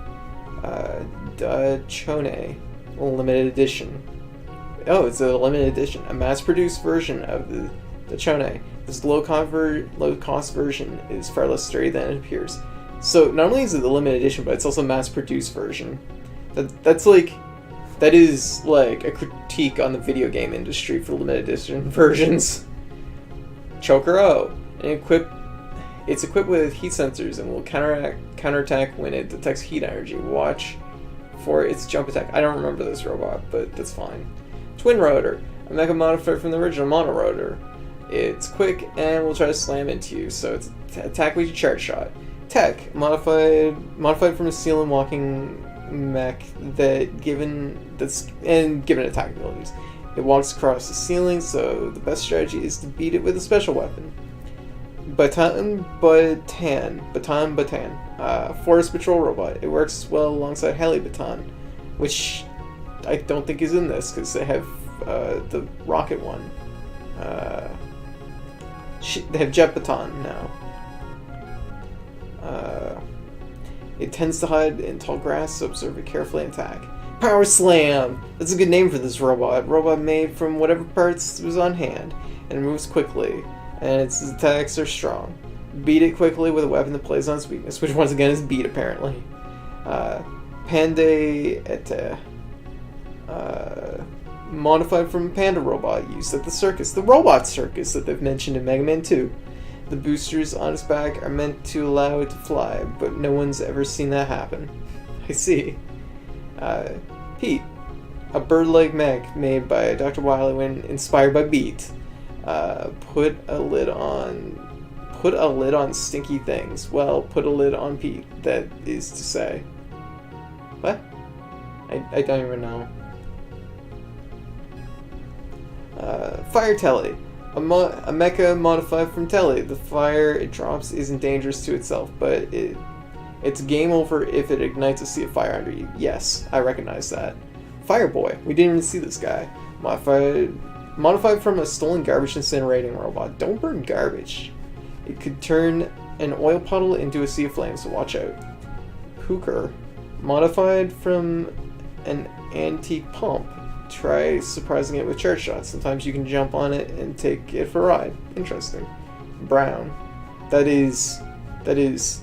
Dachone, limited edition. Oh, it's a limited edition. A mass-produced version of the Dachone. This low-cost version is far less sturdy than it appears. So not only is it the limited edition, but it's also a mass-produced version. That is like a critique on the video game industry for limited edition versions. Chokoro, it's equipped with heat sensors and will counterattack when it detects heat energy. Watch for its jump attack. I don't remember this robot, but that's fine. Twin Rotor, a mecha modifier from the original Mono Rotor. It's quick and will try to slam into you, so it's attack with your charge shot. Tech, modified from a steel and walking mech given attack abilities. It walks across the ceiling, so the best strategy is to beat it with a special weapon. Batan, Forest Patrol robot. It works well alongside Heli Batan, which I don't think is in this because they have the rocket one. They have Jet Baton now. It tends to hide in tall grass, so observe it carefully and attack. Power Slam! That's a good name for this robot. Robot made from whatever parts was on hand, and moves quickly, and its attacks are strong. Beat it quickly with a weapon that plays on its weakness, which once again is beat apparently. Pandae Ete. Modified from Panda Robot used at the circus. The Robot Circus that they've mentioned in Mega Man 2. The boosters on its back are meant to allow it to fly, but no one's ever seen that happen. I see. Pete, a bird-like mech made by Dr. Wily when inspired by Beat. Put a lid on stinky things. Well, put a lid on Pete, that is to say. What? I don't even know. Fire Telly. A mecha modified from Telly. The fire it drops isn't dangerous to itself, but it's game over if it ignites a sea of fire under you. Yes, I recognize that. Fireboy. We didn't even see this guy. Modified from a stolen garbage incinerating robot. Don't burn garbage. It could turn an oil puddle into a sea of flames, so watch out. Hooker. Modified from an antique pump. Try surprising it with charge shots. Sometimes you can jump on it and take it for a ride. Interesting. Brown. That is that is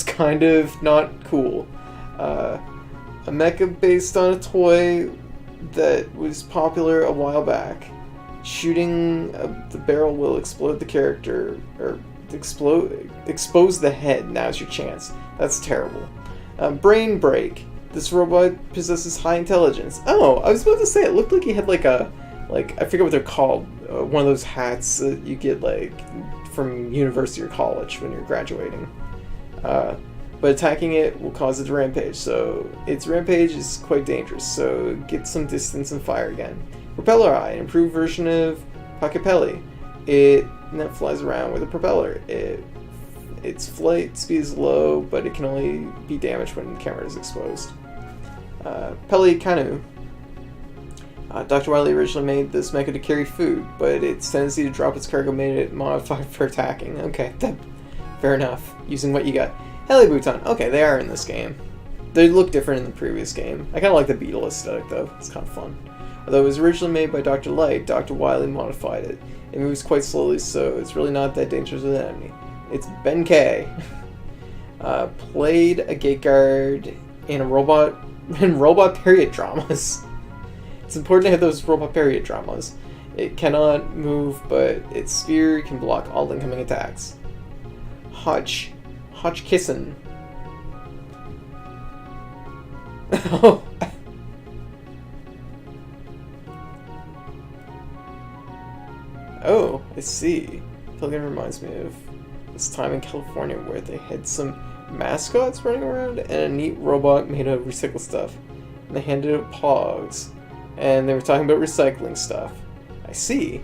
kind of not cool. A mecha based on a toy that was popular a while back. Shooting the barrel will explode the character, or expose the head. Now's your chance. That's terrible. Brain break. This robot possesses high intelligence. Oh, I was about to say, it looked like he had like I forget what they're called. One of those hats that you get like from university or college when you're graduating. But attacking it will cause it to rampage, so its rampage is quite dangerous, so get some distance and fire again. Propeller Eye, an improved version of Pakapeli. It flies around with a propeller. Its flight speed is low, but it can only be damaged when the camera is exposed. Pelikanu. Dr. Wily originally made this mecha to carry food, but its tendency to drop its cargo made it modified for attacking. Okay, fair enough. Using what you got. Helibuton. Okay, they are in this game. They look different in the previous game. I kind of like the beetle aesthetic, though. It's kind of fun. Although it was originally made by Dr. Light, Dr. Wily modified it. It moves quite slowly, so it's really not that dangerous with an enemy. It's Ben K. Played a gate guard in robot period dramas. It's important to have those robot period dramas. It cannot move, but its spear can block all incoming attacks. Hodgkisson. Oh. Oh, I see. Pelican reminds me of this time in California where they had some mascots running around and a neat robot made of recycled stuff. And they handed out pogs. And they were talking about recycling stuff. I see.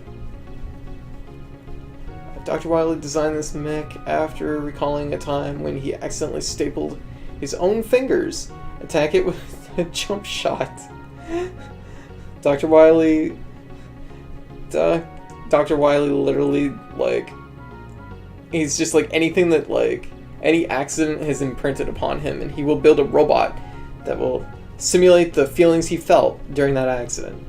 Dr. Wily designed this mech after recalling a time when he accidentally stapled his own fingers. Attack it with a jump shot. Dr. Wily literally, like, he's just like anything that, like, any accident has imprinted upon him, and he will build a robot that will simulate the feelings he felt during that accident.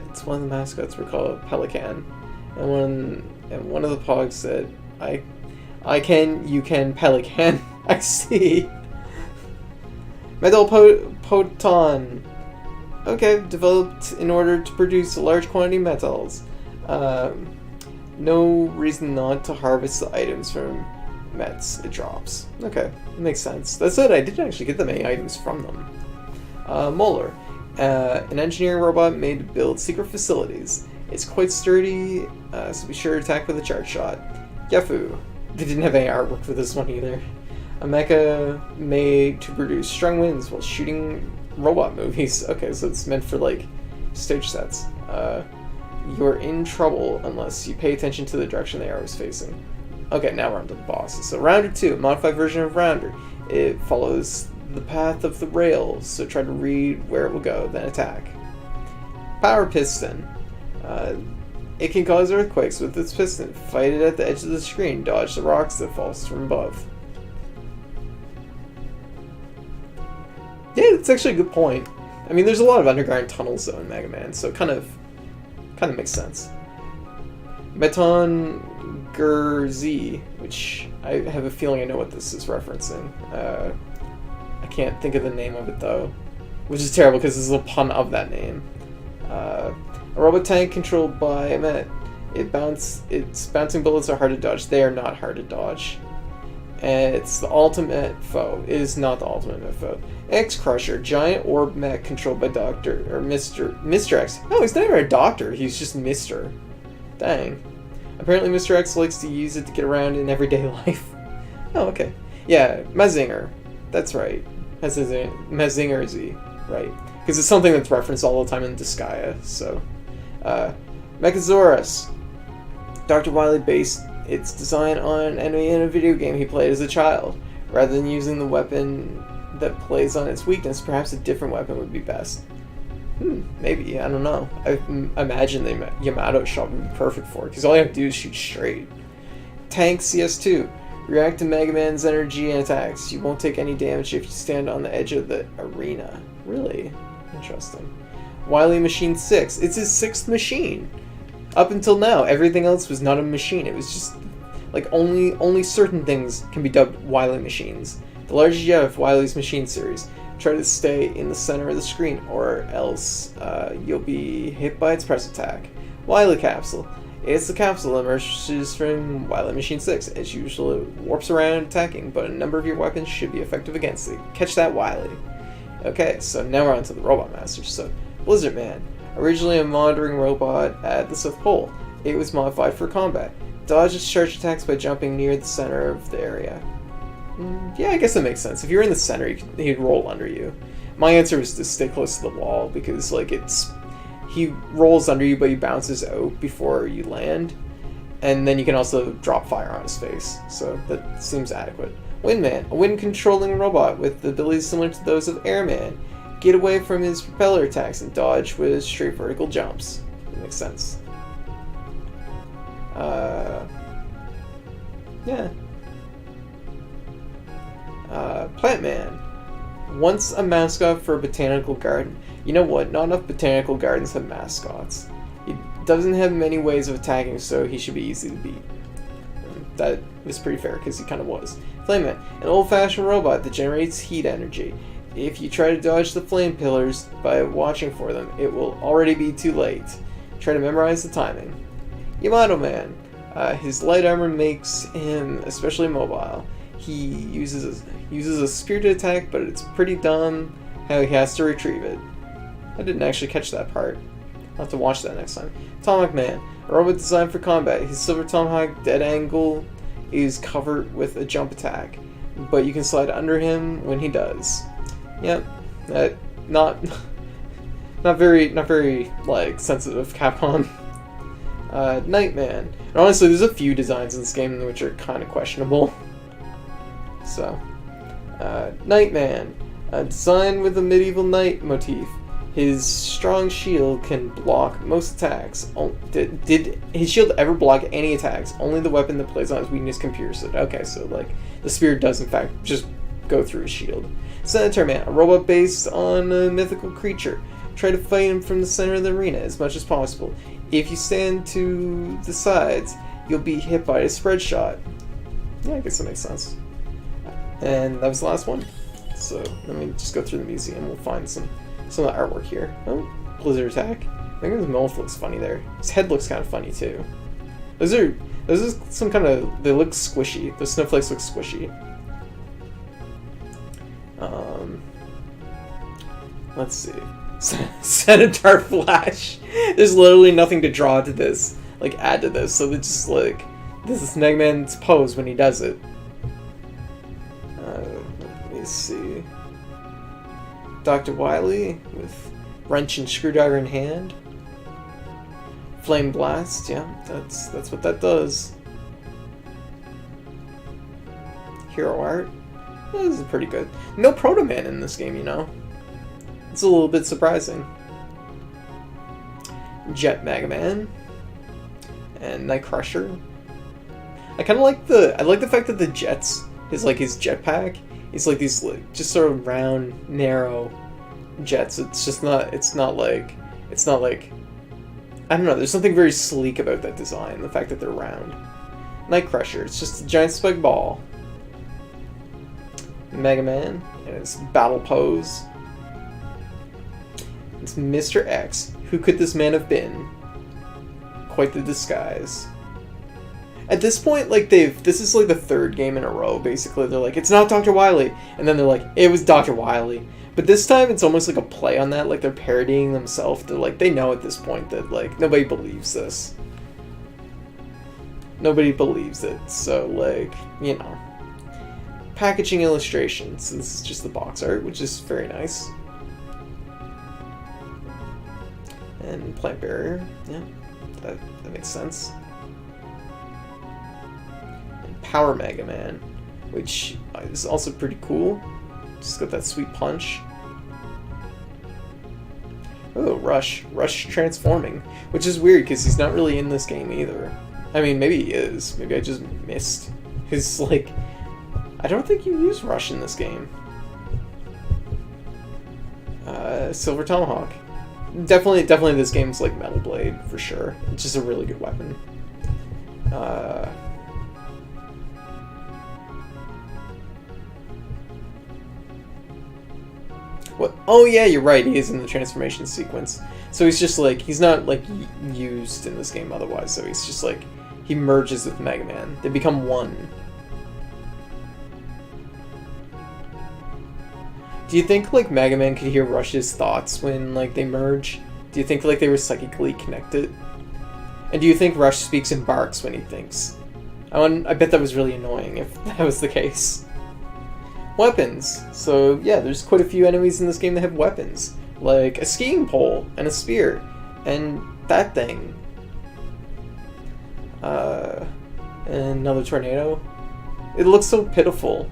It's one of the mascots we call Pelican, and one of the pogs said, I can, you can, Pelican. I see. Metal Poton. Okay, developed in order to produce a large quantity of metals. No reason not to harvest the items from mets it drops. Okay, that makes sense. That's it, I didn't actually get that many items from them. Molar. An engineering robot made to build secret facilities. It's quite sturdy, so be sure to attack with a charge shot. Yafu. They didn't have any artwork for this one either. A mecha made to produce strong winds while shooting robot movies. Okay, so it's meant for, like, stage sets. You're in trouble unless you pay attention to the direction the arrow is facing. Okay, now we're on to the bosses. So Rounder 2, a modified version of Rounder. It follows the path of the rails, so try to read where it will go, then attack. Power Piston. It can cause earthquakes with its piston. Fight it at the edge of the screen. Dodge the rocks that falls from above. Yeah, that's actually a good point. I mean, there's a lot of underground tunnels though in Mega Man, so it kind of makes sense. Meton Gurzi, which I have a feeling I know what this is referencing. I can't think of the name of it though, which is terrible because this is a pun of that name. A robot tank controlled by a Met. Its bouncing bullets are hard to dodge. They are not hard to dodge. And it's the ultimate foe. It is not the ultimate foe. X Crusher, giant orb mech controlled by Mr. X. No, he's not even a doctor. He's just Mr. Dang. Apparently Mr. X likes to use it to get around in everyday life. Oh, okay. Yeah, Mazinger. That's right. Mazinger Z, right? Because it's something that's referenced all the time in Disgaea. So, Mechasaurus. Dr. Wily based its design on an enemy in a video game he played as a child. Rather than using the weapon that plays on its weakness, perhaps a different weapon would be best. Maybe, I don't know. I imagine the Yamato shot would be perfect for it, because all you have to do is shoot straight. Tank CS2. React to Mega Man's energy and attacks. You won't take any damage if you stand on the edge of the arena. Really? Interesting. Wily Machine 6. It's his 6th machine. Up until now, everything else was not a machine. It was just, like, only certain things can be dubbed Wily machines. The largest yet of Wily's machine series. Try to stay in the center of the screen, or else you'll be hit by its press attack. Wily Capsule. It's the capsule that emerges from Wily Machine 6. It usually warps around attacking, but a number of your weapons should be effective against it. Catch that, Wily. Okay, so now we're on to the Robot Masters. So, Blizzard Man. Originally a monitoring robot at the South Pole, it was modified for combat. Dodges charge attacks by jumping near the center of the area. Yeah, I guess that makes sense. If you're in the center, he'd roll under you. My answer was to stay close to the wall, because, like, he rolls under you, but he bounces out before you land. And then you can also drop fire on his face, so that seems adequate. Windman, a wind-controlling robot with abilities similar to those of Airman. Get away from his propeller attacks and dodge with straight vertical jumps. That makes sense. Yeah. Plant Man. Once a mascot for a botanical garden. You know what? Not enough botanical gardens have mascots. He doesn't have many ways of attacking, so he should be easy to beat. That was pretty fair, because he kind of was. Flame Man. An old-fashioned robot that generates heat energy. If you try to dodge the flame pillars by watching for them, it will already be too late. Try to memorize the timing. Yamato Man. His light armor makes him especially mobile. He uses a spirited attack, but it's pretty dumb how he has to retrieve it. I didn't actually catch that part. I'll have to watch that next time. Tomahawk Man. A robot designed for combat. His silver tomahawk dead angle is covered with a jump attack, but you can slide under him when he does. Yep, not very like sensitive, Capcom. Nightman. And honestly, there's a few designs in this game which are kind of questionable. So, Nightman, designed with a medieval knight motif. His strong shield can block most attacks. Did his shield ever block any attacks? Only the weapon that plays on his weakness can pierce it. Okay, so like the spear does in fact just go through his shield. Senator Man, a robot based on a mythical creature. Try to fight him from the center of the arena as much as possible. If you stand to the sides, you'll be hit by a spread shot. Yeah, I guess that makes sense. And that was the last one. So let me just go through the museum. We'll find some of the artwork here. Oh, Blizzard Attack. I think his mouth looks funny there. His head looks kind of funny too. Those are some kind of, they look squishy. The snowflakes look squishy. Let's see. Senator Flash. There's literally nothing to draw to this, like add to this. So it's just like, this is Mega Man's pose when he does it. Let me see. Dr. Wily with wrench and screwdriver in hand. Flame Blast, yeah, that's what that does. Hero art. Well, this is pretty good. No Proto Man in this game, you know. It's a little bit surprising. Jet Mega Man and Night Crusher. I kind of like the fact that the jets is like his jetpack. It's like these like just sort of round, narrow jets. It's not like I don't know. There's something very sleek about that design. The fact that they're round. Night Crusher. It's just a giant spike ball. Mega Man and his battle pose. It's Mr. X. Who could this man have been? Quite the disguise. At this point, like this is like the third game in a row, basically. They're like, it's not Dr. Wily. And then they're like, it was Dr. Wily. But this time it's almost like a play on that, like they're parodying themselves. They're like, they know at this point that like nobody believes this. Nobody believes it. So like, you know. packaging illustrations. So this is just the box art, which is very nice. And plant barrier, yeah, that makes sense. And Power Mega Man, which is also pretty cool. Just got that sweet punch. Oh, Rush transforming, which is weird because he's not really in this game either. I mean, maybe he is. Maybe I just missed his, like... I don't think you use Rush in this game. Silver Tomahawk. Definitely this game's like Metal Blade, for sure. It's just a really good weapon. What? Oh yeah, you're right, he is in the transformation sequence. So he's just like, he's not like used in this game otherwise, so he's just like, he merges with Mega Man. They become one. Do you think, like, Mega Man could hear Rush's thoughts when, like, they merge? Do you think, like, they were psychically connected? And do you think Rush speaks and barks when he thinks? I bet that was really annoying if that was the case. Weapons. So, yeah, there's quite a few enemies in this game that have weapons. Like a skiing pole and a spear. And that thing. And another tornado. It looks so pitiful.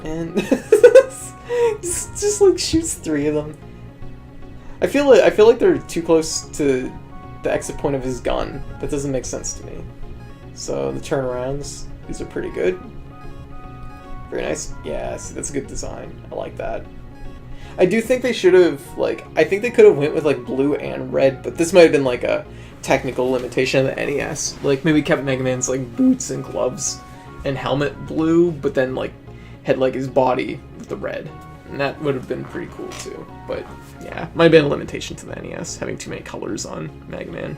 And just like shoots 3 of them. I feel like they're too close to the exit point of his gun. That doesn't make sense to me. So the turnarounds, these are pretty good. Very nice. Yeah, see, that's a good design. I like that. I do think they should have, like, I think they could have went with like blue and red, but this might have been like a technical limitation of the NES. Like maybe kept Mega Man's like boots and gloves and helmet blue, but then like had like his body with the red, and that would have been pretty cool too. But yeah, might have been a limitation to the NES, having too many colors on Mega Man.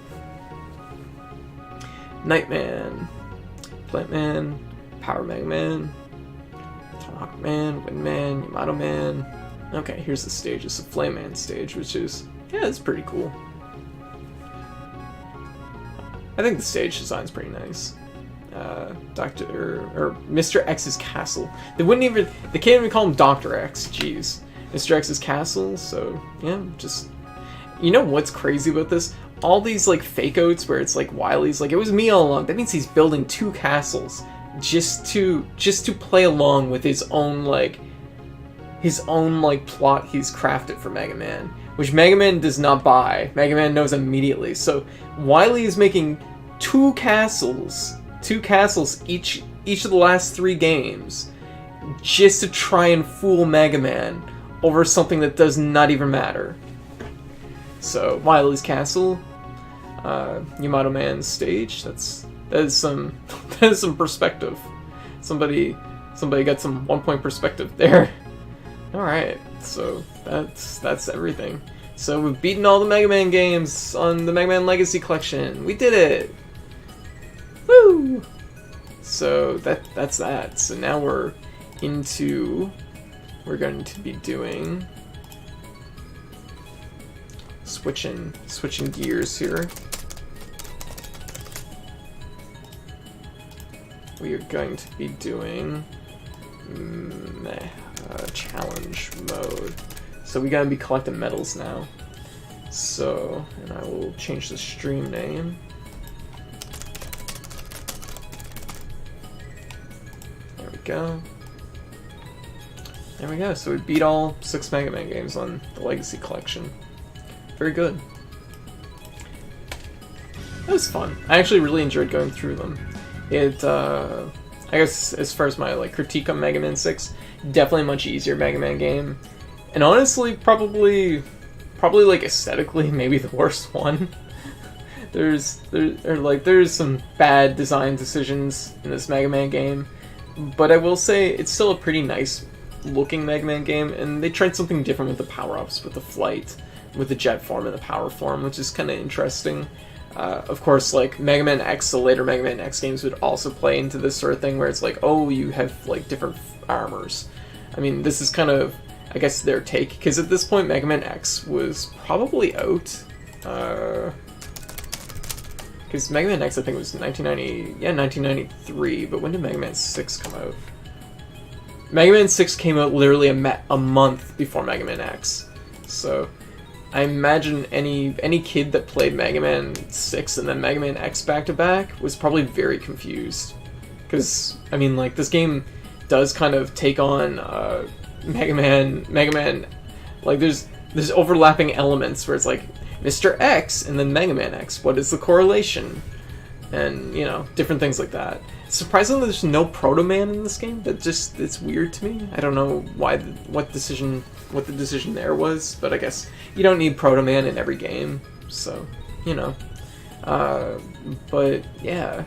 Nightman, Plant Man, Power Mega Man, Tomahawk Man, Wind Man, Yamato Man. Okay, here's the stage. It's the Flame Man stage, which is, yeah, it's pretty cool. I think the stage design's pretty nice. Mr. X's castle. They can't even call him Dr. X, jeez. Mr. X's castle, so, yeah, just... You know what's crazy about this? All these, like, fake outs where it's like Wily's like, it was me all along. That means he's building 2 castles just to play along with his own, like, plot he's crafted for Mega Man, which Mega Man does not buy. Mega Man knows immediately. So Wily is making 2 castles each of the last 3 games just to try and fool Mega Man over something that does not even matter. So Wily's castle, Yamato Man's stage. That is some perspective. Somebody got some 1-point perspective there. All right, so that's everything. So we've beaten all the Mega Man games on the Mega Man Legacy Collection. We did it. Woo! So that's that. So now we're going to be doing switching gears here. We are going to be doing challenge mode. So we gotta be collecting medals now. So, and I will change the stream name. There we go. There we go. So we beat all 6 Mega Man games on the Legacy Collection. Very good. That was fun. I actually really enjoyed going through them. I guess as far as my like critique on Mega Man 6, definitely a much easier Mega Man game. And honestly, probably like aesthetically, maybe the worst one. There's some bad design decisions in this Mega Man game, but I will say it's still a pretty nice looking Mega Man game, and they tried something different with the power-ups, with the flight, with the jet form and the power form, which is kind of interesting. Of course, like Mega Man X, the later Mega Man X games would also play into this sort of thing where it's like, oh, you have like different armors. I mean, this is kind of, I guess, their take, because at this point Mega Man X was probably out. Because Mega Man X, I think, was 1993, but when did Mega Man 6 come out? Mega Man 6 came out literally a month before Mega Man X. So, I imagine any kid that played Mega Man 6 and then Mega Man X back-to-back was probably very confused. Because, I mean, like, this game does kind of take on Mega Man, like, there's overlapping elements where it's like, Mr. X and then Mega Man X, what is the correlation? And, you know, different things like that. Surprisingly, there's no Proto Man in this game. It's weird to me. I don't know what the decision there was, but I guess you don't need Proto Man in every game, so, you know. But, yeah.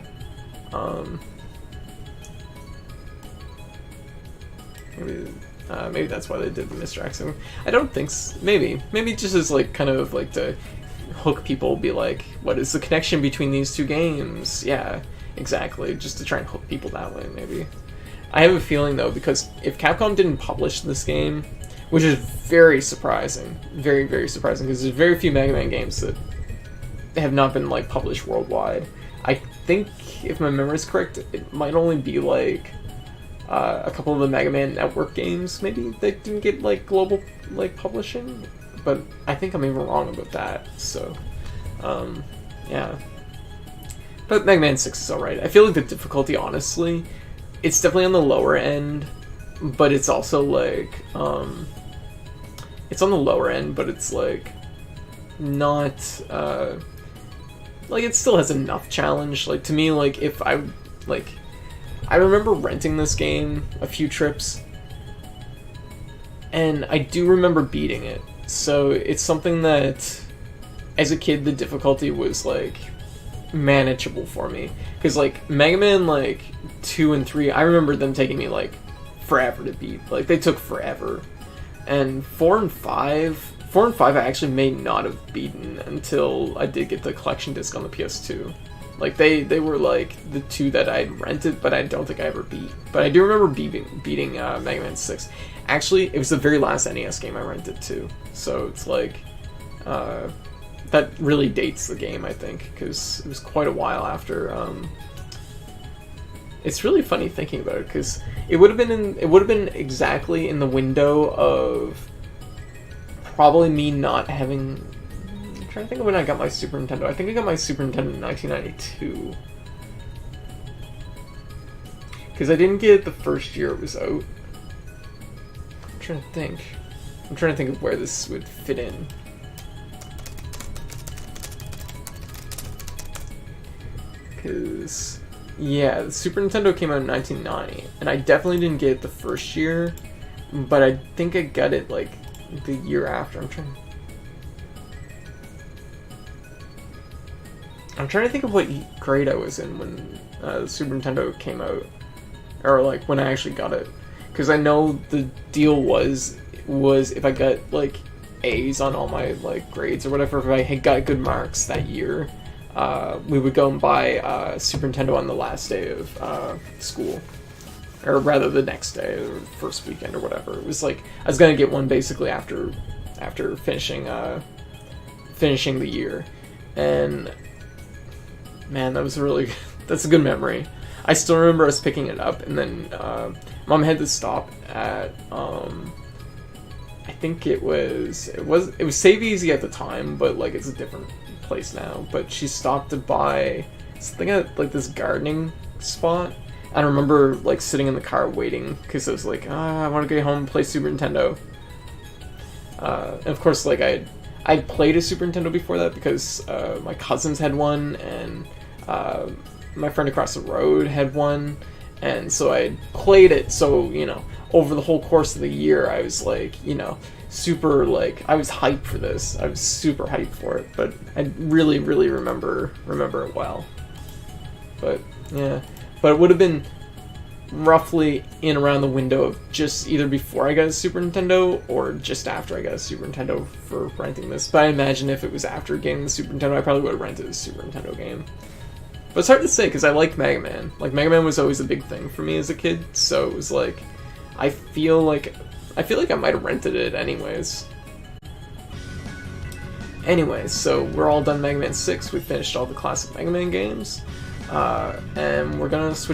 Maybe that's why they did the Mr. X thing. I don't think maybe just as like kind of like to hook people, be like, what is the connection between these two games? Yeah, exactly, just to try and hook people that way. Maybe. I have a feeling though, because if Capcom didn't publish this game, which is very surprising, very, very surprising, because there's very few Mega Man games that have not been like published worldwide. I think, if my memory is correct, it might only be like a couple of the Mega Man Network games, maybe, that didn't get like global like publishing, but I think I'm even wrong about that. So, yeah. But Mega Man 6 is alright. I feel like the difficulty, honestly, it's definitely on the lower end, but it's also like, it's on the lower end, but it's like not, like, it still has enough challenge. Like, to me, like, if I, like, I remember renting this game a few trips, and I do remember beating it. So it's something that, as a kid, the difficulty was, like, manageable for me. Because, like, Mega Man, like, 2 and 3, I remember them taking me, like, forever to beat. Like, they took forever. And 4 and 5 I actually may not have beaten until I did get the collection disc on the PS2. Like, they were, like, the two that I'd rented, but I don't think I ever beat. But I do remember beating Mega Man 6. Actually, it was the very last NES game I rented, too. So it's, like, that really dates the game, I think, because it was quite a while after, It's really funny thinking about it, because it would have been exactly in the window of probably me not having... I'm trying to think of when I got my Super Nintendo. I think I got my Super Nintendo in 1992. Because I didn't get it the first year it was out. I'm trying to think of where this would fit in. Because, yeah, the Super Nintendo came out in 1990, and I definitely didn't get it the first year, but I think I got it, like, the year after. I'm trying to think of what grade I was in when the Super Nintendo came out, or like when I actually got it, because I know the deal was if I got like A's on all my like grades or whatever, if I had got good marks that year, we would go and buy Super Nintendo on the last day of school, or rather the next day or first weekend or whatever. It was like I was gonna get one basically after finishing the year, and man, that's a good memory. I still remember us picking it up, and then Mom had to stop at I think it was Save Easy at the time, but like it's a different place now. But she stopped to buy something at like this gardening spot. I remember like sitting in the car waiting because I was like, I want to get home and play Super Nintendo. And of course, like I'd played a Super Nintendo before that because my cousins had one, and my friend across the road had one, and so I played it. So, you know, over the whole course of the year, I was like, you know, super, like, I was hyped for this. I was super hyped for it, but I really, really remember it well. But, yeah. But it would have been roughly in around the window of just either before I got a Super Nintendo or just after I got a Super Nintendo for renting this. But I imagine if it was after getting the Super Nintendo, I probably would have rented a Super Nintendo game. But it's hard to say, because I like Mega Man. Like, Mega Man was always a big thing for me as a kid, so it was like, I feel like I might have rented it anyways. Anyway, so we're all done Mega Man 6. We finished all the classic Mega Man games. And we're gonna switch